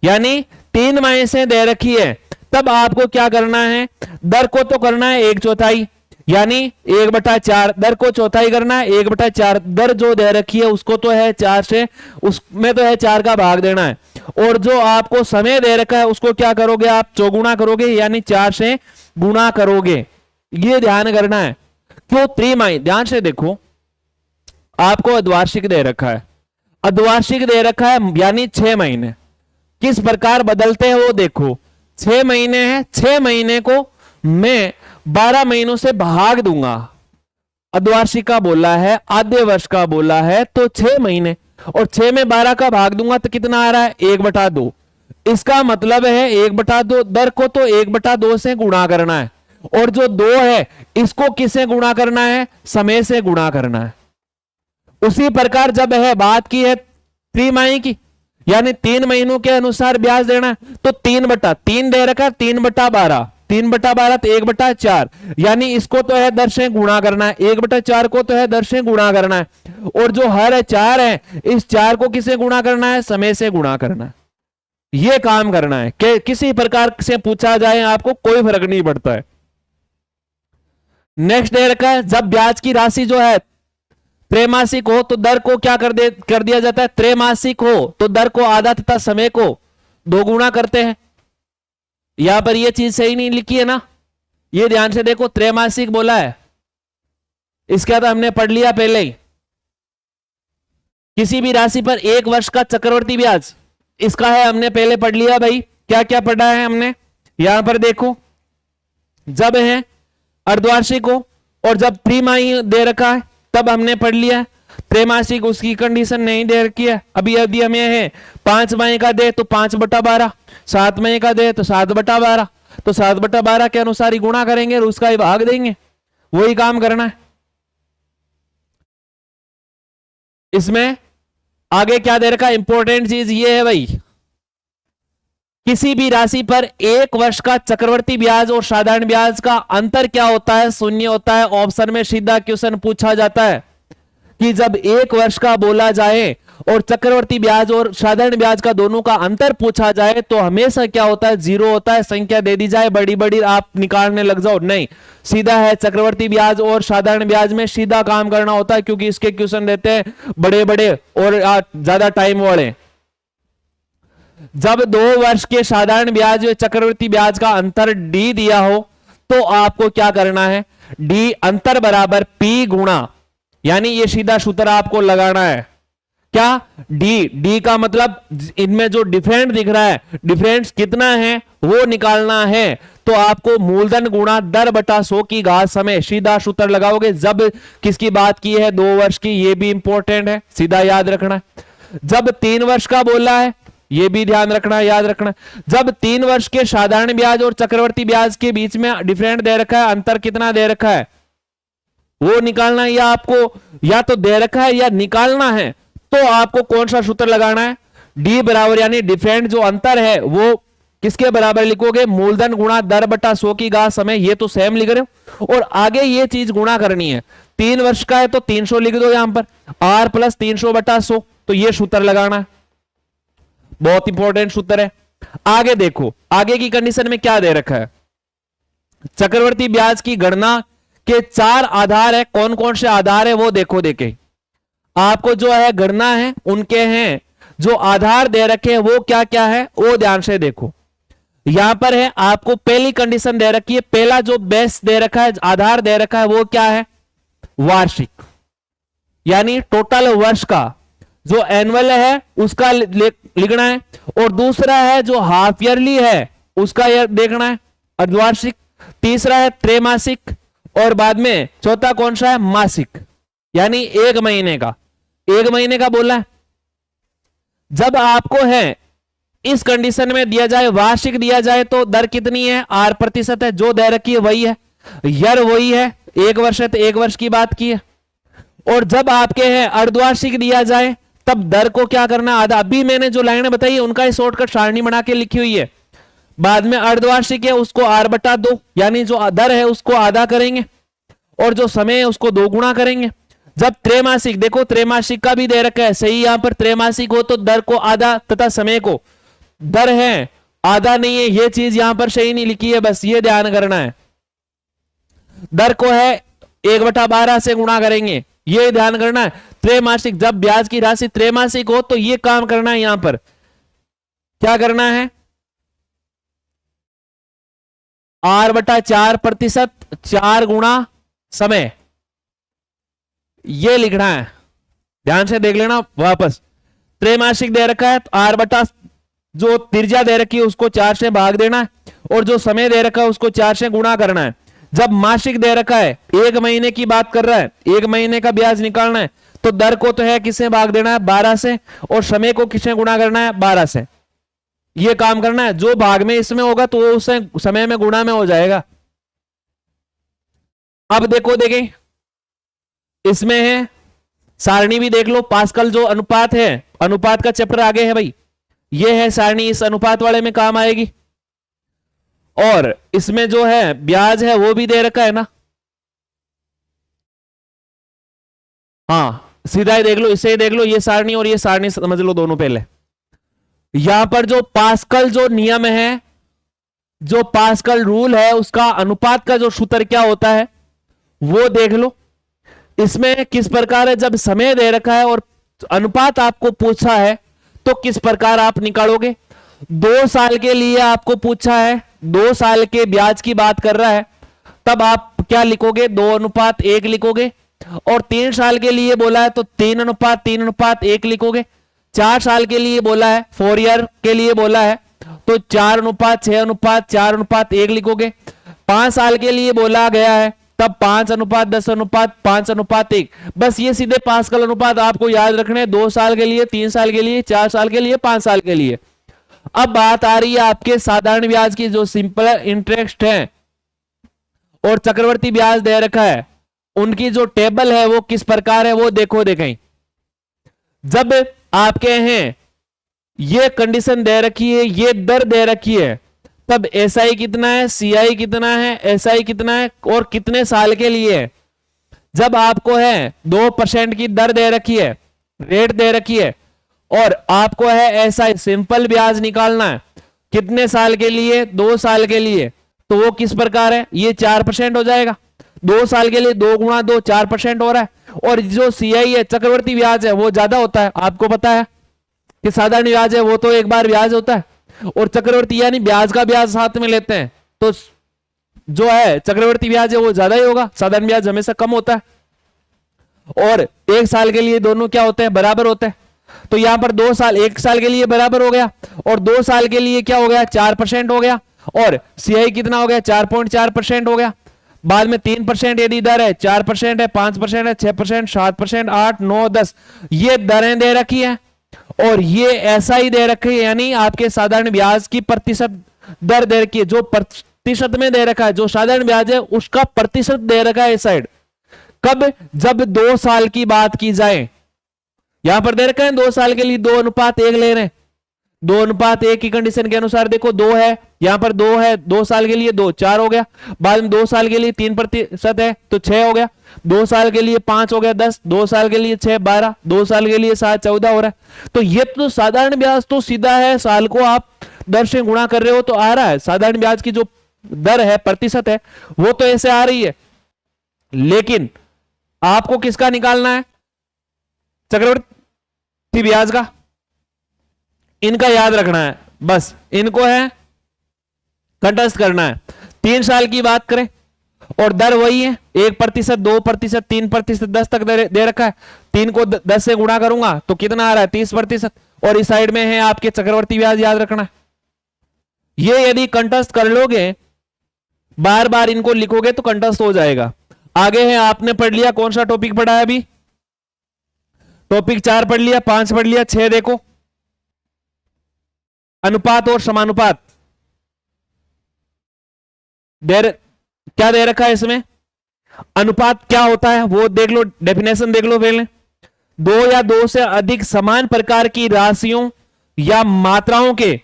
यानी 3 माही से दे रखी है, तब आपको क्या करना है, दर को तो करना है 1/4, यानी 1/4, दर को चौथाई करना है 1/4, दर जो दे रखी है उसको तो है 4 से, उसमें तो है 4 का भाग देना है, और जो आपको समय दे रखा है उसको क्या करोगे, आप चौगुना करोगे, यानी 4 से गुणा करोगे। ये ध्यान करना है। क्यों त्रिमाही, ध्यान से देखो, आपको अर्धवार्षिक दे रखा है, अर्धवार्षिक दे रखा है, यानी 6 महीने किस प्रकार बदलते हैं वो देखो। 6 महीने हैं, 6 महीने को मैं 12 महीनों से भाग दूंगा। अर्धवार्षिक का बोला है, आधे वर्ष का बोला है, तो 6 महीने, और 6 में 12 का भाग दूंगा तो कितना आ रहा है, 1/2। इसका मतलब है 1/2, दर को तो 1/2 से गुणा करना है, और जो 2 है इसको किससे गुणा करना है, समय से गुणा करना है। उसी प्रकार जब है बात की है त्रिमाही की, यानी 3 महीनों के अनुसार ब्याज देना, तो 3/3 दे रखा, 3/12, 3/12 तो 1/4, यानी इसको तो है दर से गुणा करना है, 1/4 को तो है दर से गुणा करना है, और जो हर 4 है, इस 4 को किसे गुणा करना है, समय से गुणा करना है। ये काम करना है कि किसी प्रकार से पूछा जाए आपको कोई फर्क नहीं पड़ता है। नेक्स्ट दे रखा है, जब ब्याज की राशि जो है त्रैमासिक हो तो दर को क्या कर दिया जाता है, त्रैमासिक हो तो दर को आधा तथा समय को 2 गुणा करते हैं। यहां पर ये चीज सही नहीं लिखी है ना, ये ध्यान से देखो, त्रैमासिक बोला है, इसके बाद हमने पढ़ लिया पहले ही। किसी भी राशि पर 1 वर्ष का चक्रवर्ती ब्याज, इसका है हमने पहले पढ़ लिया भाई। क्या क्या पढ़ा है हमने, यहां पर देखो, जब है अर्धवार्षिक हो और जब त्रिमाही दे रखा है तब हमने पढ़ लिया। त्रैमासिक उसकी कंडीशन नहीं दे रखी है। अभी यदि हमें है 5 माही का दे तो 5/12, 7 माही का दे तो 7/12, तो 7/12 के अनुसार ही गुणा करेंगे और उसका ही भाग देंगे, वही काम करना है। इसमें आगे क्या दे रखा, इंपॉर्टेंट चीज ये है भाई, किसी भी राशि पर 1 वर्ष का चक्रवर्ती ब्याज और साधारण ब्याज का अंतर क्या होता है, शून्य होता है। ऑप्शन में सीधा क्वेश्चन पूछा जाता है कि जब 1 वर्ष का बोला जाए और चक्रवर्ती ब्याज और साधारण ब्याज का दोनों का अंतर पूछा जाए तो हमेशा क्या होता है, 0 होता है। संख्या दे दी जाए बड़ी बड़ी, आप निकालने लग जाओ, नहीं, सीधा है चक्रवर्ती ब्याज और साधारण ब्याज में सीधा काम करना होता है, क्योंकि इसके क्वेश्चन देते हैं बड़े बड़े और ज्यादा टाइम वाले। जब 2 वर्ष के साधारण ब्याज और चक्रवर्ती ब्याज का अंतर डी दिया हो तो आपको क्या करना है, डी अंतर बराबर पी गुणा, यानी ये सीधा सूत्र आपको लगाना है। क्या, डी का मतलब इनमें जो डिफरेंस दिख रहा है, डिफरेंस कितना है वो निकालना है, तो आपको मूलधन गुणा दर बटा 100 की घात समय, सीधा सूत्र लगाओगे। जब किसकी बात की है, 2 वर्ष की, ये भी इंपॉर्टेंट है, सीधा याद रखना है। जब 3 वर्ष का बोला है, ये भी ध्यान रखना, याद रखना। जब 3 वर्ष के साधारण ब्याज और चक्रवर्ती ब्याज के बीच में डिफरेंट दे रखा है, अंतर कितना दे रखा है वो निकालना है, या आपको या तो दे रखा है या निकालना है, तो आपको कौन सा सूत्र लगाना है, डी बराबर, यानी डिफरेंट जो अंतर है वो किसके बराबर लिखोगे, मूलधन गुणा दर बटा 100 की घात समय। ये तो सेम लिख रहे हो, और आगे ये चीज गुणा करनी है। 3 वर्ष का है तो 300 लिख दो यहां पर, आर प्लस 300/100, तो ये सूत्र लगाना है, बहुत इंपॉर्टेंट सूत्र है। आगे देखो, आगे की कंडीशन में क्या दे रखा है, चक्रवर्ती ब्याज की गणना के 4 आधार है। कौन कौन से आधार है वो देखो, देखे आपको जो है गणना है उनके हैं जो आधार दे रखे हैं वो क्या क्या है वो ध्यान से देखो। यहां पर है आपको पहली कंडीशन दे रखी है, पहला जो बेस दे रखा है, आधार दे रखा है वो क्या है, वार्षिक, यानी टोटल वर्ष का जो एनुअल है उसका लिखना है, और दूसरा है जो हाफ ईयरली है उसका यह देखना है, अर्धवार्षिक। तीसरा है त्रैमासिक, और बाद में चौथा कौन सा है, मासिक, यानी 1 महीने का, 1 महीने का बोला है। जब आपको है इस कंडीशन में दिया जाए, वार्षिक दिया जाए तो दर कितनी है, 8% है, जो दे रखी है वही है। यर वही है, 1 वर्ष है तो 1 वर्ष की बात की है। और जब आपके हैं अर्धवार्षिक दिया जाए तब दर को क्या करना, आधा। अभी मैंने जो लाइनें बताई है उनका शॉर्टकट सारणी बना के लिखी हुई है। बाद में अर्धवार्षिक है उसको r/2 यानी जो दर है उसको आधा करेंगे और जो समय है उसको 2 गुना करेंगे। जब त्रैमासिक, देखो त्रैमासिक का भी दे रखा है सही, यहां पर त्रैमासिक हो तो दर को आधा तथा समय को, दर है आधा नहीं है, ये चीज यहां पर सही नहीं लिखी है, बस ये ध्यान करना है। दर को है 1/12 से गुणा करेंगे, ये ध्यान करना है। त्रैमासिक, जब ब्याज की राशि त्रैमासिक हो तो ये काम करना है। यहां पर क्या करना है, r/4%, 4 गुणा समय, ये लिखना है। ध्यान से देख लेना वापस। त्रैमासिक दे रखा है तो r/ जो त्रिज्या दे रखी है उसको 4 से भाग देना है और जो समय दे रखा है उसको 4 से गुणा करना है। जब मासिक दे रखा है, 1 महीने की बात कर रहा है, 1 महीने का ब्याज निकालना है तो दर को तो है किससे भाग देना है, 12 से, और समय को किससे गुणा करना है, 12 से। ये काम करना है। जो भाग में इसमें होगा तो वो उससे समय में गुणा में हो जाएगा। अब देखो, देखें इसमें है सारणी भी देख लो। पास्कल जो अनुपात है, अनुपात का चैप्टर आगे है भाई, ये है सारणी, इस अनुपात वाले में काम आएगी। और इसमें जो है ब्याज है वो भी दे रखा है ना, हाँ सीधा ही देख लो, इसे ही देख लो, ये सारणी और ये सारणी समझ लो दोनों पहले। यहां पर जो पास्कल जो नियम है, जो पास्कल रूल है, उसका अनुपात का जो सूत्र क्या होता है वो देख लो। इसमें किस प्रकार है, जब समय दे रखा है और अनुपात आपको पूछा है तो किस प्रकार आप निकालोगे। 2 साल के लिए आपको पूछा है, 2 साल के ब्याज की बात कर रहा है, तब आप क्या लिखोगे, 2:1 लिखोगे। और 3 साल के लिए बोला है तो 3:3:1 लिखोगे। 4 साल के लिए बोला है, 4 ईयर के लिए बोला है तो 4:6:4:1 लिखोगे। 5 साल के लिए बोला गया है तब 5:10:5:1। बस ये सीधे पास्कल अनुपात आपको याद रखने, 2 साल के लिए, 3 साल के लिए, 4 साल के लिए, 5 साल के लिए। अब बात आ रही है आपके साधारण ब्याज की, जो सिंपल इंटरेस्ट है और चक्रवर्ती ब्याज दे रखा है, उनकी जो टेबल है वो किस प्रकार है वो देखो। देखें, जब आपके हैं ये कंडीशन दे रखी है, ये दर दे रखी है, तब एसआई कितना है, सीआई कितना है, एसआई कितना है और कितने साल के लिए है। जब आपको है 2% की दर दे रखी है, रेट दे रखी है, और आपको है एसआई सिंपल ब्याज निकालना है, कितने साल के लिए, 2 साल के लिए, तो वो किस प्रकार है, ये 4% हो जाएगा। 2 साल के लिए 2 गुणा 2, 4% हो रहा है। और जो सीआई है, चक्रवर्ती ब्याज है, वो ज्यादा होता है। आपको पता है कि साधारण ब्याज है वो तो एक बार ब्याज होता है, और चक्रवर्ती यानी ब्याज का ब्याज साथ में लेते हैं, तो जो है चक्रवर्ती ब्याज है वो ज्यादा ही होगा, साधारण ब्याज हमेशा कम होता है। और 1 साल के लिए दोनों क्या होते हैं, बराबर होते हैं। तो यहां पर 2 साल, 1 साल के लिए बराबर हो गया, और 2 साल के लिए क्या हो गया, 4% हो गया, और सीआई कितना हो गया, 4.4% हो गया। बाद में 3% यदि दर है, 4% है, 5% है, 6%, 7%, 8, 9, 10, ये दरें दे रखी है। और ये ऐसा ही दे रखी है, यानी आपके साधारण ब्याज की प्रतिशत दर दे रखी है, जो प्रतिशत में दे रखा है, जो साधारण ब्याज है उसका प्रतिशत दे रखा है इस साइड। कब, जब 2 साल की बात की जाए, यहां पर दे रखा है 2 साल के लिए 2:1 ले रहे हैं। 2:1 की कंडीशन के अनुसार देखो 2 है, यहां पर 2 है, 2 साल के लिए 2, 4 हो गया। बाद में 2 साल के लिए 3% है तो 6 हो गया। 2 साल के लिए 5 हो गया 10, 2 साल के लिए 6 12, 2 साल के लिए 7 14 हो रहा है। तो ये तो साधारण ब्याज तो सीधा है, साल को आप दर से गुणा कर रहे हो तो आ रहा है। साधारण ब्याज की जो दर है, प्रतिशत है, वो तो ऐसे आ रही है। लेकिन आपको किसका निकालना है, चक्रवर्ती ब्याज का। इनका याद रखना है, बस इनको है कंटस्ट करना है। 3 साल की बात करें और दर वही है, 1%, 2%, 3%, 10 तक दे रखा है। 3 को 10 से गुणा करूंगा तो कितना आ रहा है, 30%। और इस साइड में है आपके चक्रवर्ती ब्याज, याद रखना है। ये यदि कंटस्ट कर लोगे, बार बार इनको लिखोगे तो कंटस्ट हो जाएगा। आगे है, आपने पढ़ लिया, कौन सा टॉपिक पढ़ा है अभी, टॉपिक 4 पढ़ लिया, 5 पढ़ लिया, 6 देखो, अनुपात और समानुपात। क्या दे रखा है इसमें, अनुपात क्या होता है वो देख लो, डेफिनेशन देख लो पहले। दो या दो से अधिक समान प्रकार की राशियों या मात्राओं के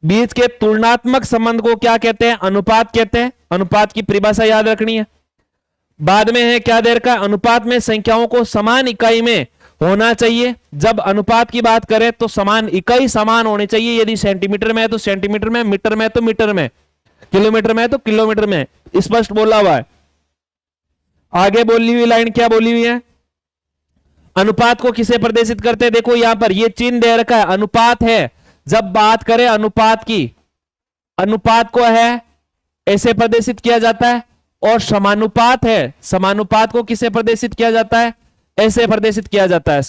बीच के तुलनात्मक संबंध को क्या कहते हैं, अनुपात कहते हैं। अनुपात की परिभाषा याद रखनी है। बाद में है क्या दे रखा है, अनुपात में संख्याओं को समान इकाई में होना चाहिए। जब अनुपात की बात करें तो समान इकाई समान होनी चाहिए। यदि सेंटीमीटर में है तो सेंटीमीटर में, मीटर में है तो मीटर में, किलोमीटर में है तो किलोमीटर में, स्पष्ट बोला हुआ है। आगे बोली हुई लाइन क्या बोली हुई है, अनुपात को किसे प्रदर्शित करते हैं, देखो यहां पर ये चिन्ह दे रखा है, अनुपात है। जब बात करें अनुपात की, अनुपात को है ऐसे प्रदर्शित किया जाता है। और समानुपात है, समानुपात को किसे प्रदर्शित किया जाता है, ऐसे प्रदर्शित किया जाता है।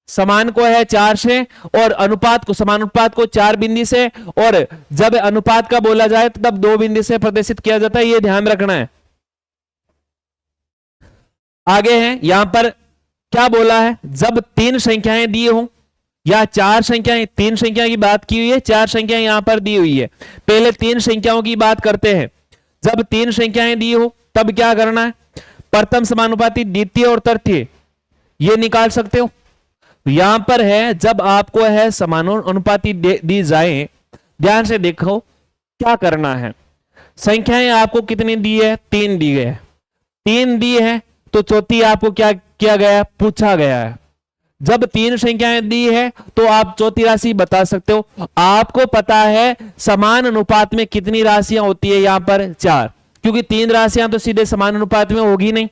समान को है 4 से और अनुपात को, समानुपात को 4 बिंदु से, और जब अनुपात का बोला जाए तब 2 बिंदु से प्रदर्शित किया जाता है, यह ध्यान रखना है। आगे है यहां पर क्या बोला है, जब 3 संख्याएं दी हो या 4 संख्याएं, 3 संख्या की बात की हुई है, 4 संख्याएं यहां पर दी हुई है। पहले 3 संख्याओं की बात करते हैं। जब 3 संख्याएं दी हो तब क्या करना है, प्रथम समानुपाती, द्वितीय और तृतीय ये निकाल सकते हो। यहां पर है जब आपको है समानुपाती दी जाए, ध्यान से देखो क्या करना है। संख्याएं आपको कितनी दी है, 3 दी गई है, 3 दी है तो चौथी आपको क्या किया गया, पूछा गया है। जब 3 संख्याएं दी है तो आप चौथी राशि बता सकते हो। आपको पता है समान अनुपात में कितनी राशियां होती है, यहां पर 4, क्योंकि 3 राशियां तो सीधे समान अनुपात में होगी नहीं।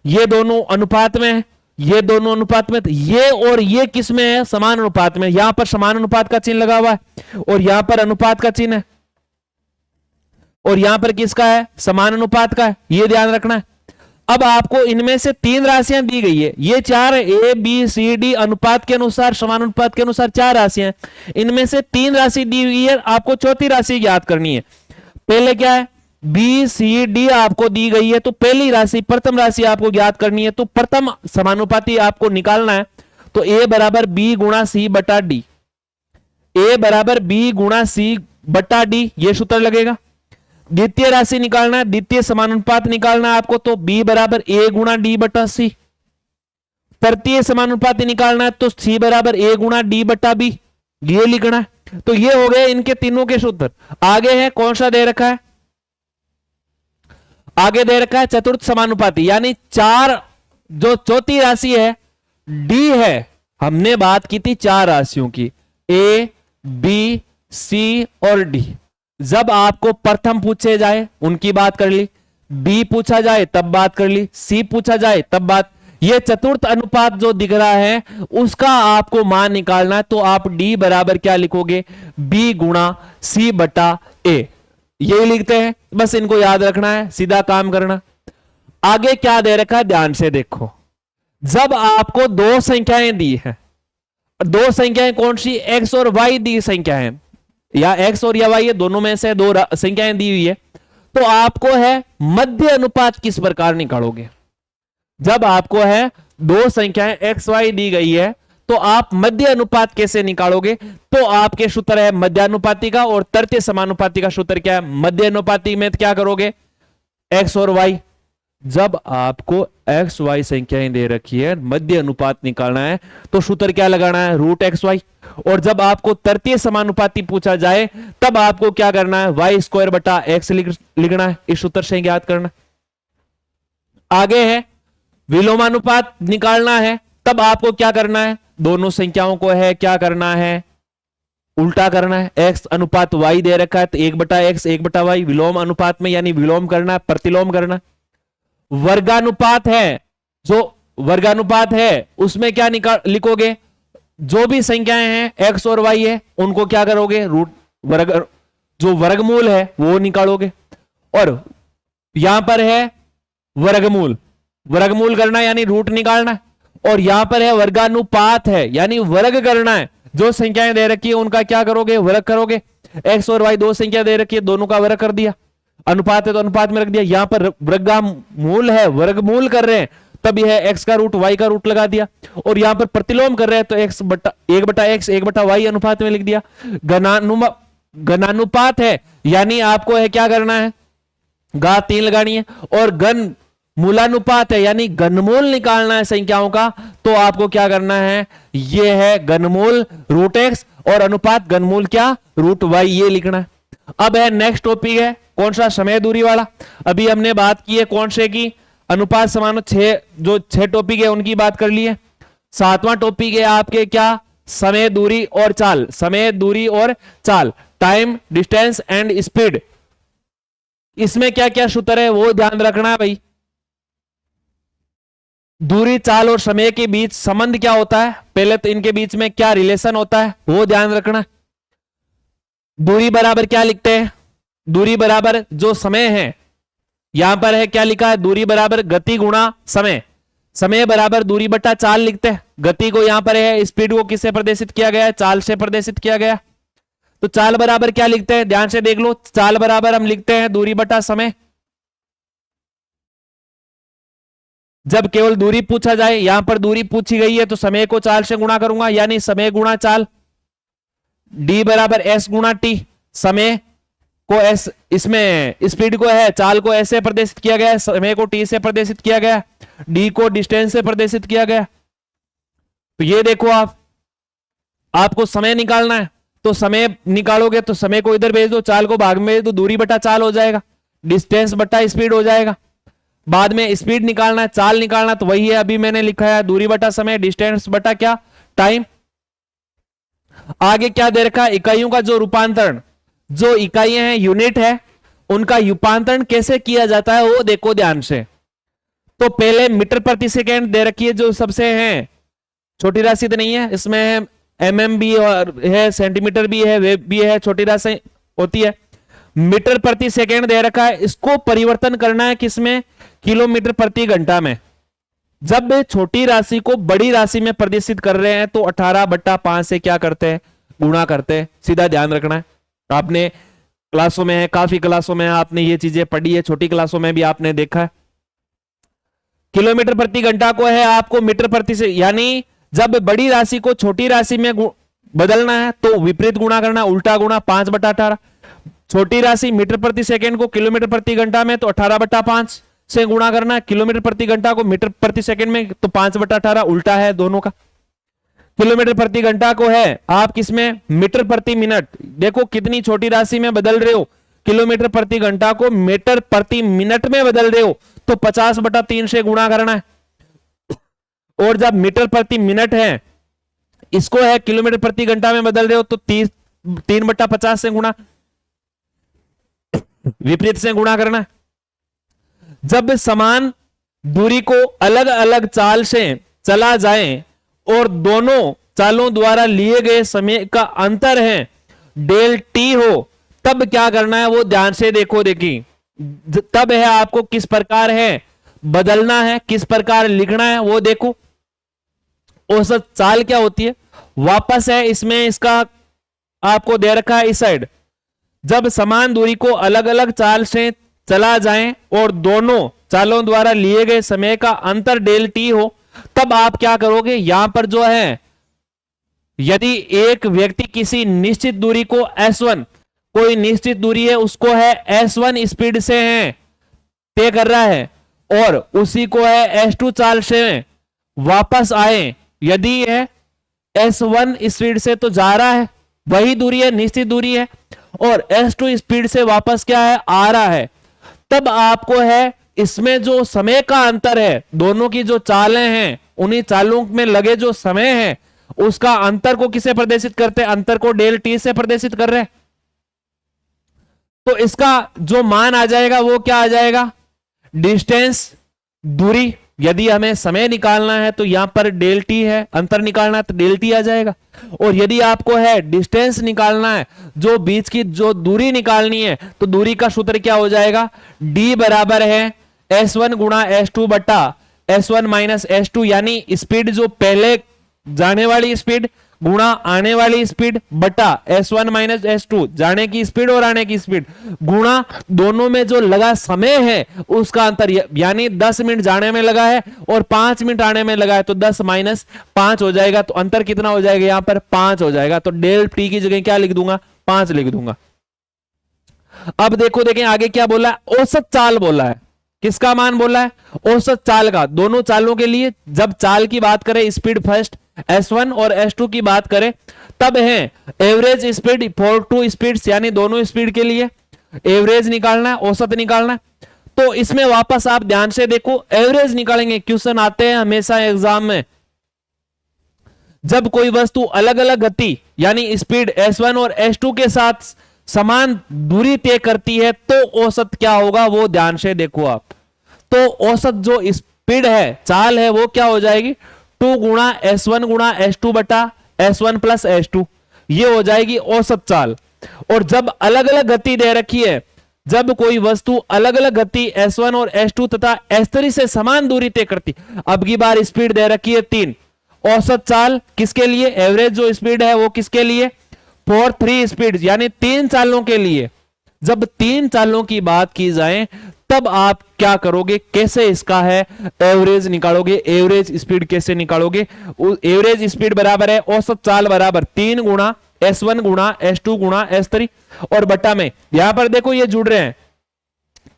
ये दोनों अनुपात में है, ये दोनों अनुपात में, ये और ये किस में है, समान अनुपात में। यहां पर समान अनुपात का चिन्ह लगा हुआ है और यहां पर अनुपात का चिन्ह है, और यहां पर किसका है, समान अनुपात का है, ये ध्यान रखना है। अब आपको इनमें से 3 राशियां दी गई है, ये 4 ए बी सी डी अनुपात के अनुसार, समान अनुपात के अनुसार 4 राशियां, इनमें से 3 राशि दी हुई है, आपको चौथी राशि याद करनी है। पहले क्या है, बी सी डी आपको दी गई है, तो पहली राशि, प्रथम राशि आपको याद करनी है। तो प्रथम समानुपाती आपको निकालना है, तो ए बराबर बी गुणा सी बटा डी, ए बराबर बी गुणा सी बटा डी, ये सूत्र लगेगा। द्वितीय राशि निकालना है, द्वितीय समानुपात निकालना है आपको, तो b बराबर a गुणा डी बटा सी। तृतीय समानुपात निकालना है तो c बराबर a गुणा डी बटा बी, ये लिखना है। तो ये हो गए इनके तीनों के सूत्र। आगे है कौन सा दे रखा है, आगे दे रखा है चतुर्थ समानुपाती, यानी 4 जो चौथी राशि है d है। हमने बात की थी 4 राशियों की, a b c और d। जब आपको प्रथम पूछे जाए उनकी बात कर ली, बी पूछा जाए तब बात कर ली, सी पूछा जाए तब बात। ये चतुर्थ अनुपात जो दिख रहा है उसका आपको मान निकालना है, तो आप डी बराबर क्या लिखोगे, बी गुणा सी बटा ए, ये लिखते हैं। बस इनको याद रखना है, सीधा काम करना। आगे क्या दे रखा है, ध्यान से देखो। जब आपको 2 संख्याएं दी है, 2 संख्याएं कौन सी, एक्स और वाई दी संख्या है, या x और या y, ये दोनों में से 2 संख्याएं दी हुई है, तो आपको है मध्य अनुपात किस प्रकार निकालोगे। जब आपको है 2 संख्याएं x y दी गई है तो आप मध्य अनुपात कैसे निकालोगे, तो आपके सूत्र है मध्यानुपाती का, और तृतीय समानुपाती का सूत्र क्या है, मध्य अनुपाती में क्या करोगे, x और y। जब आपको x y संख्याएं दे रखी है, मध्य अनुपात निकालना है, तो सूत्र क्या लगाना है, रूट एक्स वाई। और जब आपको तृतीय समानुपाती पूछा जाए तब आपको क्या करना है, वाई स्क्वायर बटा एक्स लिखना है, इस सूत्र से याद करना। आगे है विलोमानुपात निकालना है, तब आपको क्या करना है, दोनों संख्याओं को है क्या करना है, उल्टा करना है। x अनुपात y दे रखा है तो 1 बटा एक्स 1 बटा वाई, विलोम अनुपात में यानी विलोम करना है, प्रतिलोम करना। वर्गानुपात है, जो वर्गानुपात है उसमें क्या लिखोगे, जो भी संख्याएं हैं x और y है उनको क्या करोगे, रूट वर्ग, जो वर्गमूल है वो निकालोगे। और यहां पर है वर्गमूल, वर्गमूल करना यानी रूट निकालना है। और यहां पर है वर्गानुपात है, यानी वर्ग करना है। जो संख्याएं दे रखी है उनका क्या करोगे, वर्ग करोगे। x और y 2 संख्या दे रखी है, दोनों का वर्ग कर दिया। अनुपात है तो अनुपात में रख दिया। यहां पर वर्गमूल है, वर्गमूल कर रहे हैं, तब यह x का रूट y का रूट लगा दिया। और यहां पर प्रतिलोम कर रहे हैं तो 1 बटा x 1 बटा y अनुपात में लिख दिया। घनानुपात है, यानी आपको है क्या करना है, घात 3 लगानी है, और घन मूलानुपात है यानी घनमूल निकालना है संख्याओं का, तो आपको क्या करना है, ये है घनमूल रूट एक्स और अनुपात घनमूल क्या रूट वाई, ये लिखना है। अब है नेक्स्ट टॉपिक है कौन सा, समय दूरी वाला। अभी हमने बात की है कौन से की, अनुपात समान 6, जो 6 टॉपिक है उनकी बात कर लिए। 7वां टॉपिक है आपके क्या, समय दूरी और चाल, समय दूरी और चाल, टाइम डिस्टेंस एंड स्पीड। इसमें क्या क्या सूत्र है वो ध्यान रखना है भाई। दूरी, चाल और समय के बीच संबंध क्या होता है, पहले तो इनके बीच में क्या रिलेशन होता है वो ध्यान रखना। दूरी बराबर क्या लिखते हैं, दूरी बराबर जो समय है, यहां पर है क्या लिखा है, दूरी बराबर गति गुणा समय, समय बराबर दूरी बटा चाल लिखते हैं। गति को यहां पर है, स्पीड को किससे प्रदर्शित किया गया है, चाल से प्रदर्शित किया गया। तो चाल बराबर क्या लिखते हैं, ध्यान से देख लो, चाल बराबर हम लिखते हैं दूरी बटा समय। जब केवल दूरी पूछा जाए, यहां पर दूरी पूछी गई है तो समय को चाल से गुणा करूंगा, यानी समय गुणा चाल, डी बराबर एस गुणा टी। समय को एस, इसमें स्पीड को है, चाल को एस से प्रदर्शित किया गया है, समय को टी से प्रदर्शित किया गया, डी को डिस्टेंस से प्रदर्शित किया गया। तो ये देखो आपको समय निकालना है, तो समय निकालोगे तो समय को इधर भेज दो, चाल को भाग में भेज दो, दूरी बटा चाल हो जाएगा, डिस्टेंस बटा स्पीड हो जाएगा। बाद में स्पीड निकालना है, चाल निकालना, तो वही है अभी मैंने लिखा है, दूरी बटा समय, डिस्टेंस बटा क्या टाइम। आगे क्या दे रखा है, इकाइयों का जो रूपांतरण, जो इकाइयां हैं यूनिट है, उनका रूपांतरण कैसे किया जाता है वो देखो ध्यान से। तो पहले मीटर प्रति सेकेंड दे रखी है, जो सबसे है छोटी राशि तो नहीं है, इसमें है एमएम भी और है, सेंटीमीटर भी है, वेब भी है, छोटी राशि होती है। मीटर प्रति सेकेंड दे रखा है, इसको परिवर्तन करना है किसमें, किलोमीटर प्रति घंटा में। जब छोटी राशि को बड़ी राशि में प्रदर्शित कर रहे हैं तो 18/5 से क्या करते हैं, गुणा करते हैं, सीधा ध्यान रखना है। आपने क्लासों में है, काफी क्लासों में आपने ये चीजें पढ़ी है, छोटी क्लासों में भी आपने देखा है। किलोमीटर प्रति घंटा को है आपको मीटर प्रति से, यानी जब बड़ी राशि को छोटी राशि में बदलना है तो विपरीत गुणा करना, उल्टा गुणा, 5/18। छोटी राशि मीटर प्रति सेकेंड को किलोमीटर प्रति घंटा में तो 18/5 से गुणा करना, किलोमीटर प्रति घंटा को मीटर प्रति सेकंड में तो 5/18, उल्टा है दोनों का। किलोमीटर प्रति घंटा को है आप किसमें, मीटर प्रति मिनट। देखो कितनी छोटी राशि में बदल रहे हो, किलोमीटर प्रति घंटा को मीटर प्रति मिनट में बदल रहे हो तो 50/3 से गुणा करना है। और जब मीटर प्रति मिनट है, इसको है किलोमीटर प्रति घंटा में बदल रहे हो तो 3/50 से गुणा, विपरीत से गुणा करना है। जब समान दूरी को अलग अलग चाल से चला जाए और दोनों चालों द्वारा लिए गए समय का अंतर है डेल टी हो, तब क्या करना है वो ध्यान से देखो। देखिए तब है आपको किस प्रकार है बदलना है, किस प्रकार लिखना है वो देखो। औसत चाल क्या होती है, वापस है इसमें इसका आपको दे रखा है इस साइड। जब समान दूरी को अलग अलग चाल से चला जाए और दोनों चालों द्वारा लिए गए समय का अंतर डेल टी हो, तब आप क्या करोगे, यहां पर जो है यदि एक व्यक्ति किसी निश्चित दूरी को S1, कोई निश्चित दूरी है उसको है S1 स्पीड से है तय कर रहा है और उसी को है S2 चाल से वापस आए, यदि है S1 स्पीड से तो जा रहा है, वही दूरी है, निश्चित दूरी है, और S2 स्पीड से वापस क्या है आ रहा है, तब आपको है इसमें जो समय का अंतर है, दोनों की जो चालें हैं उन्हीं चालों में लगे जो समय है उसका अंतर को किसे प्रदर्शित करते हैं, अंतर को डेल टी से प्रदर्शित कर रहे हैं। तो इसका जो मान आ जाएगा वो क्या आ जाएगा, डिस्टेंस दूरी। यदि हमें समय निकालना है तो यहां पर डेल टी है, अंतर निकालना है तो डेल टी आ जाएगा। और यदि आपको है डिस्टेंस निकालना है, जो बीच की जो दूरी निकालनी है, तो दूरी का सूत्र क्या हो जाएगा, डी बराबर है S1 गुणा S2 बटा S1 माइनस S2, यानी स्पीड जो पहले जाने वाली स्पीड गुणा आने वाली स्पीड बटा S1 माइनस S2, जाने की स्पीड और आने की स्पीड, गुणा दोनों में जो लगा समय है उसका अंतर, यानी 10 मिनट जाने में लगा है और 5 मिनट आने में लगा है तो 10 माइनस 5 हो जाएगा। तो अंतर कितना हो जाएगा, यहां पर 5 हो जाएगा। तो डेल टी की जगह क्या लिख दूंगा, 5 लिख दूंगा। अब देखो देखें आगे क्या बोला है, औसत चाल बोला है। किसका मान बोला है? औसत चाल का। दोनों चालों के लिए जब चाल की बात करें, स्पीड फर्स्ट S1 और S2 की बात करें, तब है average speed for two speeds, यानी दोनों स्पीड के लिए एवरेज निकालना है, औसत निकालना है। तो इसमें वापस आप ध्यान से देखो, एवरेज निकालेंगे। क्वेश्चन आते हैं हमेशा एग्जाम में, जब कोई वस्तु अलग अलग गति यानी स्पीड S1 और S2 के साथ समान दूरी तय करती है, तो औसत क्या होगा वो ध्यान से देखो आप। तो औसत जो स्पीड है, चाल है, वो क्या हो जाएगी? 2 गुणा S1 गुणा S2 बटा S1 प्लस S2, ये हो जाएगी औसत चाल। और जब अलग अलग गति दे रखी है, जब कोई वस्तु अलग अलग गति S1 और S2 तथा S3 से समान दूरी तय करती, अब की बार स्पीड दे रखी है 3, औसत चाल किसके लिए? एवरेज जो स्पीड है वो किसके लिए? फॉर 3 स्पीड, यानी 3 चालों के लिए। जब 3 चालों की बात की जाए, तब आप क्या करोगे? कैसे इसका है एवरेज निकालोगे? एवरेज स्पीड कैसे निकालोगे? एवरेज स्पीड बराबर है औसत चाल बराबर 3 गुणा S1 गुणा S2 गुणा S3, और बट्टा में यहां पर देखो ये जुड़ रहे हैं,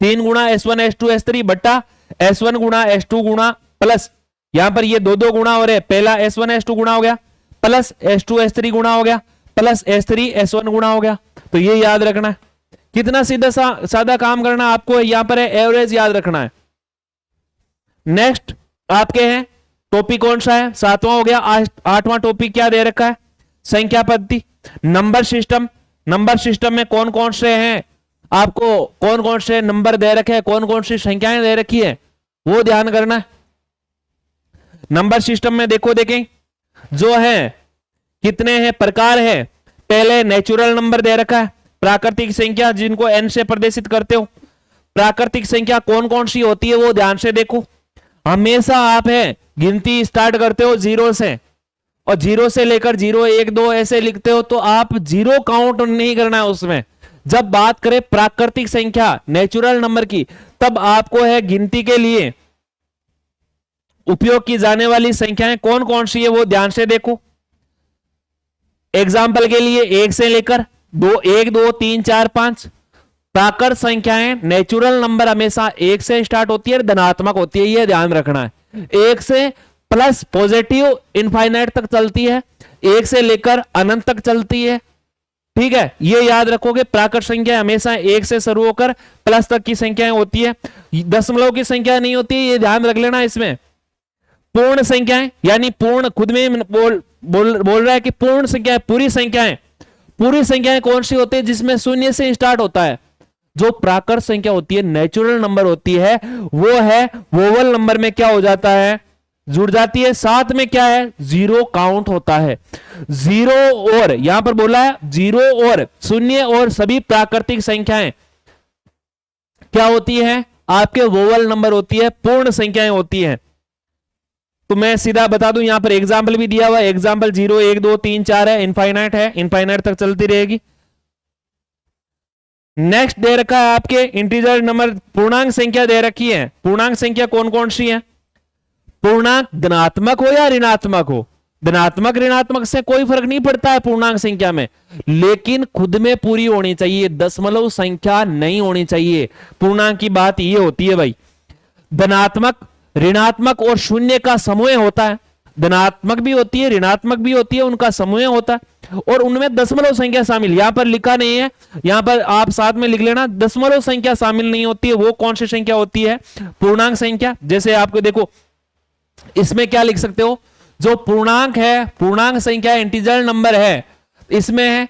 3 गुणा S1 S2 S3 बट्टा S1 गुणा S2 गुणा प्लस, यहां पर ये 2 गुणा हो रहे, पहला S1 S2 गुणा हो गया, प्लस S2 S3 गुणा हो गया, प्लस S3 S1 गुणा हो गया। तो ये याद रखना है। कितना सीधा सादा काम करना आपको, यहां पर है एवरेज याद रखना है। नेक्स्ट आपके हैं टॉपिक कौन सा है? 7वां हो गया। 8वां टॉपिक क्या दे रखा है? संख्या पद्धति, नंबर सिस्टम। नंबर सिस्टम में कौन कौन से हैं आपको, कौन कौन से नंबर दे रखे हैं, कौन कौन सी संख्याएं दे रखी है, वो ध्यान करना है। नंबर सिस्टम में देखो देखें जो है कितने हैं प्रकार है। पहले नेचुरल नंबर दे रखा है, प्राकृतिक संख्या जिनको n से प्रदर्शित करते हो। प्राकृतिक संख्या कौन कौन सी होती है वो ध्यान से देखो। हमेशा आप है गिनती स्टार्ट करते हो 0 से, और 0 से लेकर 0 1 2 ऐसे लिखते हो, तो आप 0 काउंट नहीं करना है उसमें। जब बात करें प्राकृतिक संख्या नेचुरल नंबर की, तब आपको है गिनती के लिए उपयोग की जाने वाली संख्याएं कौन कौन सी है वो ध्यान से देखो। एग्जाम्पल के लिए 1 से लेकर 2, 1 2 3 4 5 प्राकृत संख्याएं, नेचुरल नंबर हमेशा 1 से स्टार्ट होती है, धनात्मक होती है, ये ध्यान रखना है। 1 से प्लस पॉजिटिव इनफाइनाइट तक चलती है, 1 से लेकर अनंत तक चलती है। ठीक है, ये याद रखोगे। प्राकृत संख्या हमेशा 1 से शुरू होकर प्लस तक की संख्याएं होती है, दशमलव की संख्या नहीं होती है, ये ध्यान रख लेना। इसमें पूर्ण संख्याएं, यानी पूर्ण खुद में बोल रहा है कि पूर्ण संख्याएं, पूरी संख्याएं। पूरी संख्याएं कौन सी होती है? जिसमें 0 से स्टार्ट होता है। जो प्राकृत संख्या होती है, नेचुरल नंबर होती है, वो है वोवल नंबर में क्या हो जाता है? जुड़ जाती है। साथ में क्या है? 0 काउंट होता है। 0 और यहां पर बोला है 0 और 0 और सभी प्राकृतिक संख्याएं क्या होती है? आपके वोवल नंबर होती है, पूर्ण संख्याएं होती हैं। तो मैं सीधा बता दूं, यहां पर एग्जाम्पल भी दिया हुआ है। एग्जाम्पल 0 1 2 3 4 है, इनफाइनाइट है, इनफाइनाइट तक चलती रहेगी। नेक्स्ट दे रखा है आपके इंटीजर नंबर, पूर्णांक संख्या दे रखी है। पूर्णांक संख्या कौन कौन सी है? पूर्णांक धनात्मक हो या ऋणात्मक हो, धनात्मक ऋणात्मक से कोई फर्क नहीं पड़ता है पूर्णांक संख्या में, लेकिन खुद में पूरी होनी चाहिए, दशमलव संख्या नहीं होनी चाहिए। पूर्णांक की बात ये होती है भाई, धनात्मक ऋणात्मक और शून्य का समूह होता है। धनात्मक भी होती है, ऋणात्मक भी होती है, उनका समूह होता है, और उनमें दशमलव संख्या शामिल यहां पर लिखा नहीं है, यहां पर आप साथ में लिख लेना, दशमलव संख्या शामिल नहीं होती है। वो कौन सी संख्या होती है? पूर्णांक संख्या। जैसे आपको देखो इसमें क्या लिख सकते हो, जो पूर्णांक है, पूर्णांक संख्या इंटीजर नंबर है, इसमें है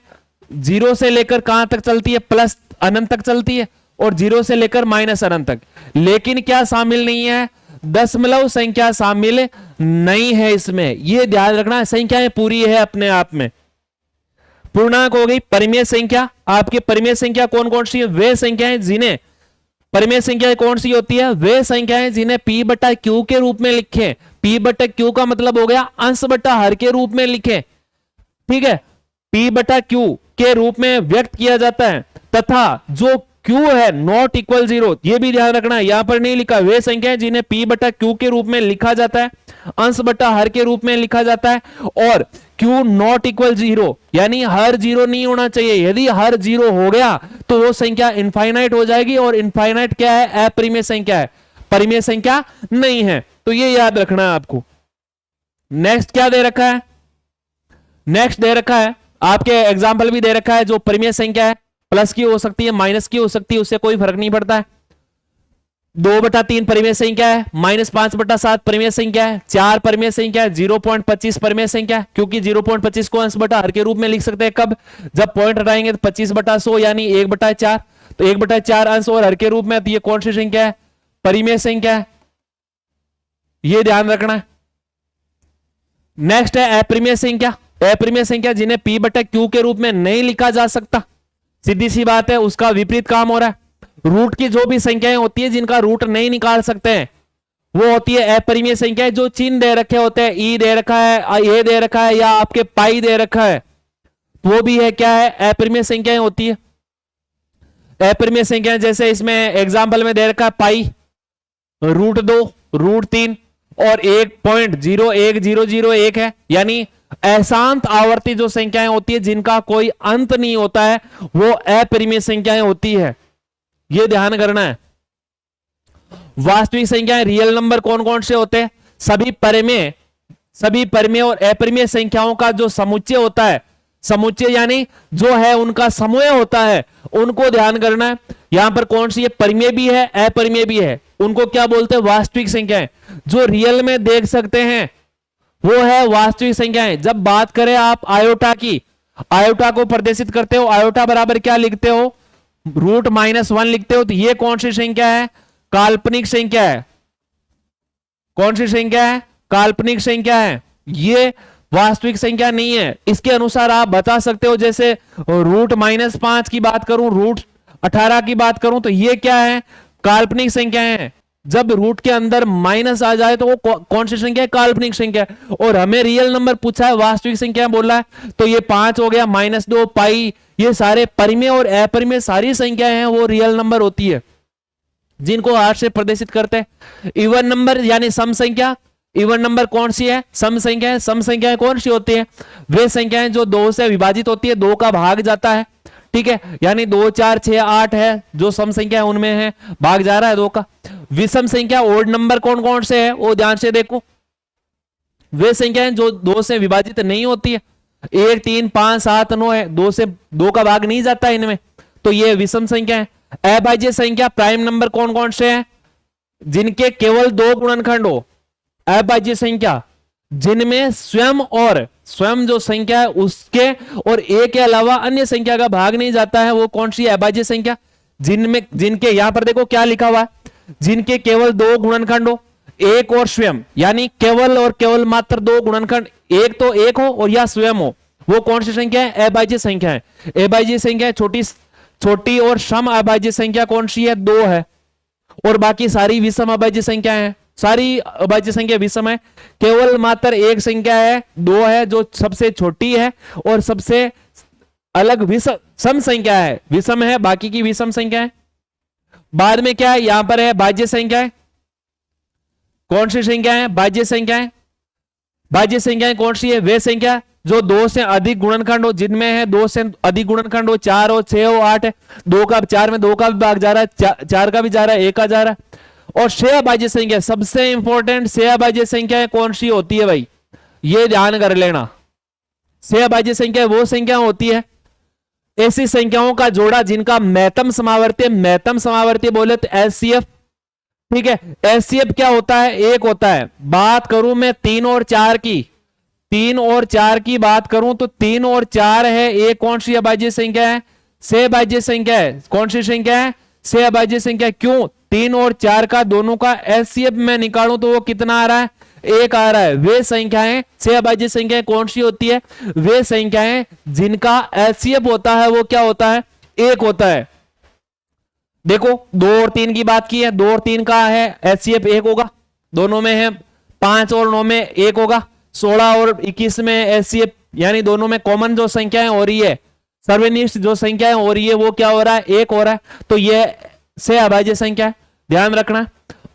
0 से लेकर कहां तक चलती है? प्लस अनंत तक चलती है, और 0 से लेकर माइनस अनंत तक। लेकिन क्या शामिल नहीं है? दशमलव संख्या शामिल नहीं है इसमें, यह ध्यान रखना। संख्याएं पूरी है अपने आप में। पूर्णांक हो गई। परिमेय संख्या, आपके परिमेय संख्या कौन कौन सी है? वे संख्याएं जिन्हें, परिमेय संख्या कौन सी होती है? वे संख्याएं जिन्हें p बटा q के रूप में लिखे। p बटा q का मतलब हो गया अंश बटा हर के रूप में लिखे। ठीक है, p बटा q के रूप में व्यक्त किया जाता है, तथा जो q है नॉट इक्वल 0, ये भी ध्यान रखना है, यहां पर नहीं लिखा। वे संख्याएं जिन्हें p बटा q के रूप में लिखा जाता है, अंश बटा हर के रूप में लिखा जाता है, और क्यू नॉट इक्वल जीरो, यानी हर जीरो नहीं होना चाहिए। यदि हर जीरो हो गया तो वो संख्या इनफाइनाइट हो जाएगी, और इनफाइनाइट क्या है? अपरिमेय संख्या है, परिमेय संख्या नहीं है। तो ये याद रखना है आपको। नेक्स्ट क्या दे रखा है? नेक्स्ट दे रखा है, आपके एग्जाम्पल भी दे रखा है, जो परिमेय संख्या है प्लस की हो सकती है, माइनस की हो सकती है, उससे कोई फर्क नहीं पड़ता है। 2/3 परिमेय संख्या है, -5/7 परिमेय संख्या है, 4 परिमेय संख्या है, 0.25 परिमेय संख्या है, क्योंकि 0.25 को अंश बटा हर के रूप में लिख सकते हैं। कब? जब पॉइंट हटाएंगे तो 25/100 यानी 1/4, तो 1/4 अंश और हर के रूप में, तो ये कौन सी संख्या है? परिमेय संख्या है, ये ध्यान रखना है। नेक्स्ट है अपरिमेय संख्या। अपरिमेय संख्या जिन्हें P/Q के रूप में नहीं लिखा जा सकता, सीधी सी बात है, उसका विपरीत काम हो रहा है। रूट की जो भी संख्याएं होती है जिनका रूट नहीं निकाल सकते हैं, वो होती है अपरिमेय संख्या। जो चिन्ह दे रखे होते हैं, ई दे रखा है, ए दे रखा है, या आपके पाई दे रखा है, वो भी है क्या है? अपरिमेय संख्याएं होती है। अपरिमेय संख्याएं जैसे इसमें एग्जाम्पल में दे रखा है पाई, √2, √3 और 1.01001 है, यानी अशांत आवर्ती जो संख्याएं होती है जिनका कोई अंत नहीं होता है, वो अपरिमेय संख्याएं होती है। ये ध्यान करना है। वास्तविक संख्याएं, रियल नंबर कौन कौन से होते हैं? सभी परिमेय और अपरिमेय संख्याओं का जो समुच्चय होता है, समुच्चय यानी जो है उनका समूह होता है, उनको ध्यान करना है। यहां पर कौन सी है? परिमेय भी है, अपरिमेय भी है, उनको क्या बोलते हैं? वास्तविक संख्याएं। जो रियल में देख सकते हैं वो है वास्तविक संख्याएं। जब बात करें आप आयोटा की, आयोटा को प्रदर्शित करते हो, आयोटा बराबर क्या लिखते हो? √-1 लिखते हो, तो ये कौन सी संख्या है? काल्पनिक संख्या है। कौन सी संख्या है? काल्पनिक संख्या है, ये वास्तविक संख्या नहीं है। इसके अनुसार आप बता सकते हो, जैसे √-5 की बात करूं, √18 की बात करूं, तो ये क्या है? काल्पनिक संख्या है। जब रूट के अंदर माइनस आ जाए तो वो कौन सी संख्या है? काल्पनिक संख्या है। और हमें रियल नंबर पूछा है, वास्तविक संख्या बोला है, तो ये 5 हो गया, -2, पाई, ये सारे परिमेय और अपरिमेय सारी संख्याएं हैं, वो रियल नंबर होती है, जिनको 8 से प्रदर्शित करते हैं। इवन नंबर यानी सम संख्या। इवन नंबर कौन सी है? सम संख्या है। सम संख्याएं कौन सी होती है? वे संख्याएं जो 2 से विभाजित होती है, 2 का भाग जाता है, ठीक है, यानी 2, 4, 6, 8 है जो सम संख्या है, उनमें है भाग जा रहा है 2 का। विषम संख्या, ओड नंबर कौन कौन से है वो ध्यान से देखो। वे संख्याएं जो 2 से विभाजित नहीं होती है, 1, 3, 5, 7, 9 है, 2 से 2 का भाग नहीं जाता है इनमें, तो ये विषम संख्या है। अभाज्य संख्या, प्राइम नंबर कौन कौन से हैं? जिनके केवल 2 गुणनखंड हो। अभाज्य संख्या जिनमें स्वयं जो संख्या है उसके और एक के अलावा अन्य संख्या का भाग नहीं जाता है, वो कौन सी है? अभाज्य संख्या। जिनके यहां पर देखो क्या लिखा हुआ है, जिनके केवल 2 गुणनखंड हो, एक और स्वयं, यानी केवल और केवल मात्र 2 गुणनखंड, एक तो एक हो और या स्वयं हो, वो कौन सी संख्या है? अभाज्य संख्या है। अभाज्य संख्या छोटी और सम अभाज्य संख्या कौन सी है? 2 है, और बाकी सारी विषम अभाज्य संख्या है। सारी अभाज्य संख्या विषम है, केवल मात्र एक संख्या है 2 है जो सबसे छोटी है और सबसे अलग सम संख्या है, विषम है, बाकी की विषम संख्या है। बाद में क्या है? यहां पर है भाज्य संख्याएं। कौन सी संख्या है? भाज्य संख्याएं। भाज्य संख्याएं कौन सी है? वे संख्या जो 2 से अधिक गुणनखंड हो, जिनमें है 2 से अधिक गुणनखंड हो, 4 हो, 6 हो, 8 है, 2 का 4 में 2 का भी भाग जा रहा है, 4 का भी जा रहा है, 1 का जा रहा है। और सहअभाज्य संख्या, सबसे इंपॉर्टेंट सहअभाज्य संख्या कौन सी होती है भाई? ये ध्यान कर लेना। सहअभाज्य संख्या वो संख्या होती है, ऐसी संख्याओं का जोड़ा जिनका महत्तम समावर्ती बोले तो एचसीएफ, ठीक है। एचसीएफ क्या होता है? 1 होता है। बात करूं मैं 3 और 4 की बात करूं तो 3 और 4 है, एक कौन सी अभाज्य संख्या है? सहअभाज्य संख्या है। कौन सी संख्या है? सहअभाज्य संख्या। क्यों? 3 और 4 का दोनों का एचसीएफ में निकालूं तो वो कितना आ रहा है? 1 आ रहा है। वे संख्याएं सहअभाज्य संख्याएं कौन सी होती है? वे संख्याएं जिनका एचसीएफ होता है वो क्या होता है? 1 होता है। देखो 2 और 3 की बात की है, 2 और 3 का है एचसीएफ 1 होगा, दोनों में है। 5 और 9 में 1 होगा, 16 और 21 में एचसीएफ, यानी दोनों में कॉमन जो संख्याएं हो रही है, सर्वनिष्ठ जो संख्याएं हो रही है वो क्या हो रहा है? 1 हो रहा है। तो ये सहअभाज्य संख्या है, ध्यान रखना।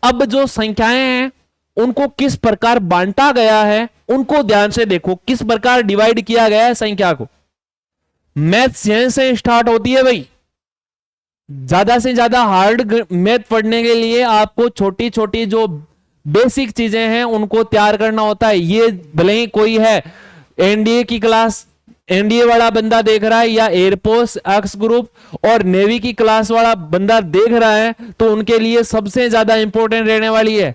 अब जो संख्याएं हैं उनको किस प्रकार बांटा गया है, उनको ध्यान से देखो, किस प्रकार डिवाइड किया गया है संख्या को। मैथ्स यहीं से स्टार्ट होती है भाई। ज्यादा से ज्यादा हार्ड मैथ पढ़ने के लिए आपको छोटी छोटी जो बेसिक चीजें हैं उनको तैयार करना होता है। ये भले ही कोई है एनडीए की क्लास, एनडीए वाला बंदा देख रहा है, या एयरफोर्स एक्स ग्रुप और नेवी की क्लास वाला बंदा देख रहा है, तो उनके लिए सबसे ज्यादा इंपॉर्टेंट रहने वाली है।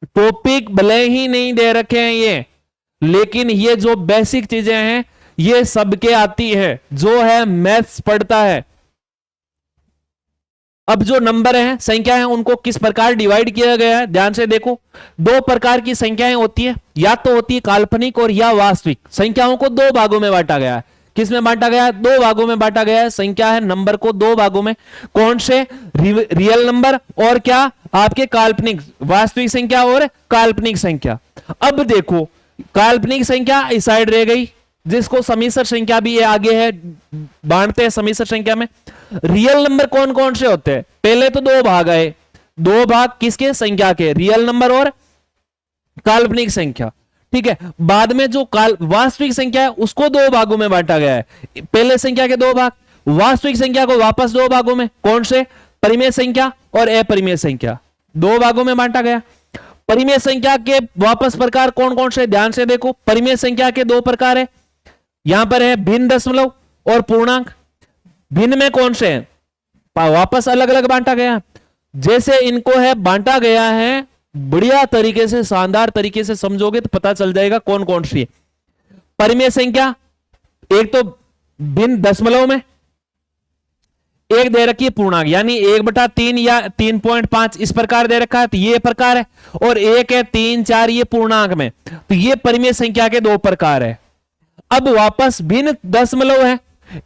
टॉपिक भले ही नहीं दे रखे हैं ये, लेकिन ये जो बेसिक चीजें हैं ये सबके आती है, जो है मैथ्स पढ़ता है। अब जो नंबर है, संख्या है, उनको किस प्रकार डिवाइड किया गया है, ध्यान से देखो। दो प्रकार की संख्याएं होती है, या तो होती है काल्पनिक और या वास्तविक। संख्याओं को दो भागों में बांटा गया है। किस में बांटा गया है? दो भागों में बांटा गया है। संख्या है, नंबर को दो भागों में। कौन से? रियल नंबर और क्या? आपके काल्पनिक, वास्तविक संख्या और काल्पनिक संख्या। अब देखो, काल्पनिक संख्या इस साइड रह गई, जिसको समिश्र संख्या भी आगे है, बांटते हैं समिश्र संख्या में। रियल नंबर कौन कौन से होते हैं? पहले तो दो भाग आए, दो भाग किसके? संख्या के, रियल नंबर और काल्पनिक संख्या। ठीक है, बाद में जो वास्तविक संख्या है उसको दो भागों में बांटा गया है। पहले संख्या के दो भाग, वास्तविक संख्या को वापस दो भागों में। कौन से? परिमेय संख्या और अपरिमेय संख्या, दो भागों में बांटा गया। परिमेय संख्या के वापस प्रकार कौन कौन से? ध्यान से देखो, परिमेय संख्या के दो प्रकार है। यहां पर है भिन्न दशमलव और पूर्णांक। भिन्न में कौन से हैं? वापस अलग अलग बांटा गया। जैसे इनको है बांटा गया है, बढ़िया तरीके से, शानदार तरीके से समझोगे तो पता चल जाएगा कौन कौन सी है। परिमेय संख्या, एक तो भिन्न दशमलव में, एक दे रखी है पूर्णांक, यानी 1/3 या 3.5 इस प्रकार दे रखा है, तो ये प्रकार है। और एक है 3, 4, ये पूर्णांक में। तो ये परिमेय संख्या के दो प्रकार है। अब वापस भिन्न दशमलव है,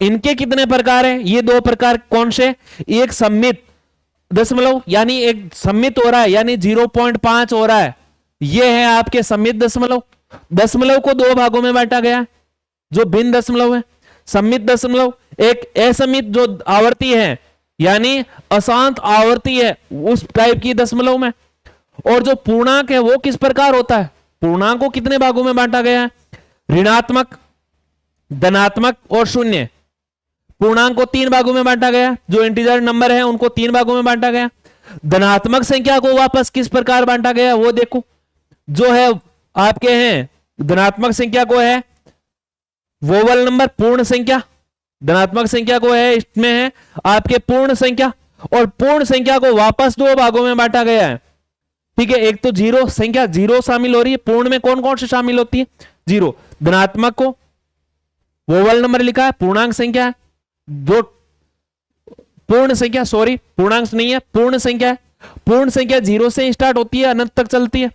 इनके कितने प्रकार है? ये दो प्रकार। कौन से? एक सम्मित दशमलव, यानी एक सम्मित हो रहा है, यानी 0.5 हो रहा है, ये है आपके सम्मित दशमलव। दशमलव को दो भागों में बांटा गया, जो भिन्न दशमलव है। सम्मित दशमलव, एक असम्मित जो आवर्ती है, यानी अशांत आवर्ती है, उस टाइप की दशमलव में। और जो पूर्णांक है वो किस प्रकार होता है? पूर्णांक को कितने भागों में बांटा गया है? ऋणात्मक, धनात्मक और शून्य। पूर्णांक को तीन भागों में बांटा गया, जो इंटीजर नंबर है उनको तीन भागों में बांटा गया। धनात्मक संख्या को वापस किस प्रकार बांटा गया वो देखो, जो है आपके हैं धनात्मक संख्या को है वोवल नंबर, पूर्ण संख्या। धनात्मक संख्या को है, इसमें है आपके पूर्ण संख्या। और पूर्ण संख्या को वापस दो भागों में बांटा गया है। ठीक है, एक तो जीरो संख्या, जीरो शामिल हो रही है। पूर्ण में कौन कौन सी शामिल होती है? जीरो। धनात्मक को वोवल नंबर लिखा है, पूर्णांक संख्या है। दो पूर्ण संख्या, सॉरी पूर्णांक नहीं है, पूर्ण संख्या है। पूर्ण संख्या जीरो से स्टार्ट होती है, अनंत तक चलती है।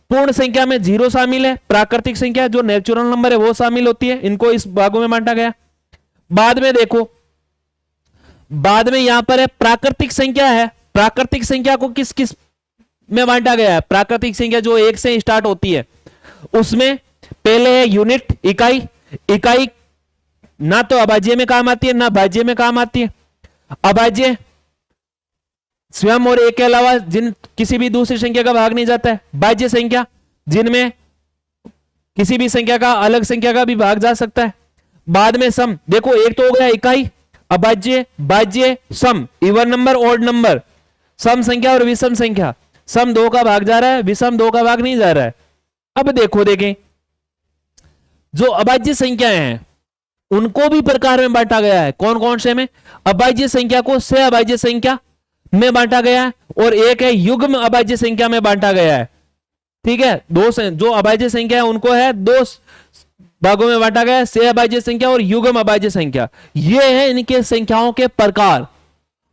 पूर्ण संख्या में जीरो शामिल है। प्राकृतिक संख्या जो नेचुरल नंबर है वो शामिल होती है। इनको इस भागों में बांटा गया। बाद में देखो, बाद में यहां पर है प्राकृतिक संख्या है। प्राकृतिक संख्या को किस किस में बांटा गया है? प्राकृतिक संख्या जो एक से स्टार्ट होती है, उसमें पहले है यूनिट, इकाई। इकाई ना तो अभाज्य में काम आती है ना भाज्य में काम आती है। अभाज्य स्वयं और एक के अलावा जिन किसी भी दूसरी संख्या का भाग नहीं जाता है। भाज्य संख्या जिनमें किसी भी संख्या का अलग संख्या का भी भाग जा सकता है। बाद में सम, देखो एक तो हो गया इकाई, अभाज्य, भाज्य, सम, इवन नंबर, ऑड नंबर, सम संख्या और विषम संख्या। सम दो का भाग जा रहा है, विषम दो का भाग नहीं जा रहा है। अब देखो, देखें जो अभाज्य संख्याएं हैं उनको भी प्रकार में बांटा गया है। कौन कौन से में? अभाज्य संख्या को सह अभाज्य संख्या में बांटा गया है, और एक है युग्म अभाज्य संख्या में बांटा गया है। ठीक है, दो जो अभाज्य संख्या है उनको है दो भागों में बांटा गया है, सह अभाज्य संख्या और युग्म अभाज्य संख्या। ये है इनके संख्याओं के प्रकार।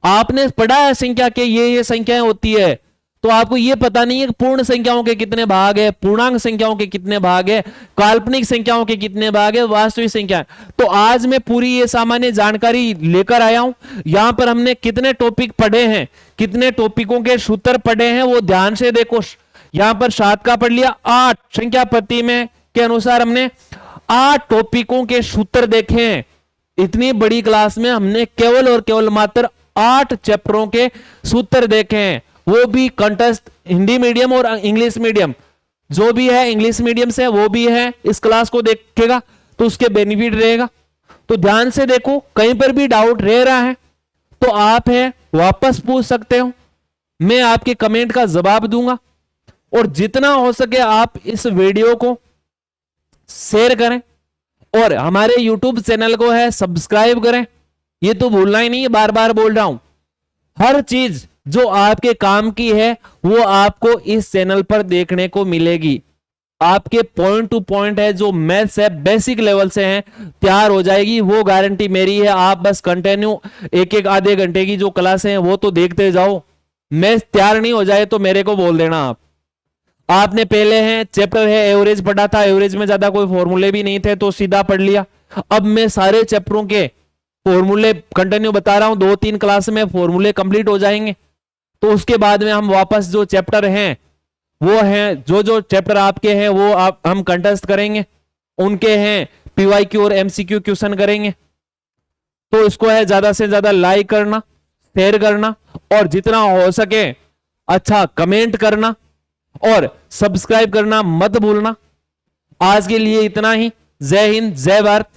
आपने पढ़ा है संख्या के ये संख्याएं होती है, तो आपको ये पता नहीं है कि पूर्ण संख्याओं के कितने भाग है, पूर्णांक संख्याओं के कितने भाग है, काल्पनिक संख्याओं के कितने भाग है, वास्तविक संख्या। तो आज मैं पूरी ये सामान्य जानकारी लेकर आया हूं। यहां पर हमने कितने टॉपिक पढ़े हैं, कितने टॉपिकों के सूत्र पढ़े हैं वो ध्यान से देखो। यहां पर 7 का पढ़ लिया, 8 संख्या पद्धति में के अनुसार हमने 8 टॉपिकों के सूत्र देखे हैं। इतनी बड़ी क्लास में हमने केवल और केवल मात्र 8 चैप्टरों के सूत्र देखे हैं, वो भी कंटेस्ट हिंदी मीडियम और इंग्लिश मीडियम जो भी है इंग्लिश मीडियम से वो भी है इस क्लास को देखेगा तो उसके बेनिफिट रहेगा। तो ध्यान से देखो, कहीं पर भी डाउट रह रहा है तो आप है वापस पूछ सकते हो, मैं आपके कमेंट का जवाब दूंगा। और जितना हो सके आप इस वीडियो को शेयर करें और हमारे YouTube चैनल को है सब्सक्राइब करें। ये तो भूलना ही नहीं है, बार बार बोल रहा हूं, हर चीज जो आपके काम की है वो आपको इस चैनल पर देखने को मिलेगी। आपके पॉइंट टू पॉइंट है जो मैथ्स है बेसिक लेवल से है तैयार हो जाएगी, वो गारंटी मेरी है। आप बस कंटिन्यू एक एक आधे घंटे की जो क्लासें हैं वो तो देखते जाओ, मैथ्स तैयार नहीं हो जाए तो मेरे को बोल देना। आपने पहले है चैप्टर है एवरेज पढ़ा था, एवरेज में ज्यादा कोई फॉर्मूले भी नहीं थे तो सीधा पढ़ लिया। अब मैं सारे चैप्टरों के फॉर्मूले कंटिन्यू बता रहा हूं, 2-3 क्लास में फॉर्मूले कंप्लीट हो जाएंगे। तो उसके बाद में हम वापस जो चैप्टर हैं वो हैं, जो जो चैप्टर आपके हैं वो हम कंटेस्ट करेंगे, उनके हैं पीवाईक्यू और एमसीक्यू क्वेश्चन करेंगे। तो इसको है ज्यादा से ज्यादा लाइक करना, शेयर करना और जितना हो सके अच्छा कमेंट करना और सब्सक्राइब करना मत भूलना। आज के लिए इतना ही। जय हिंद, जय भारत।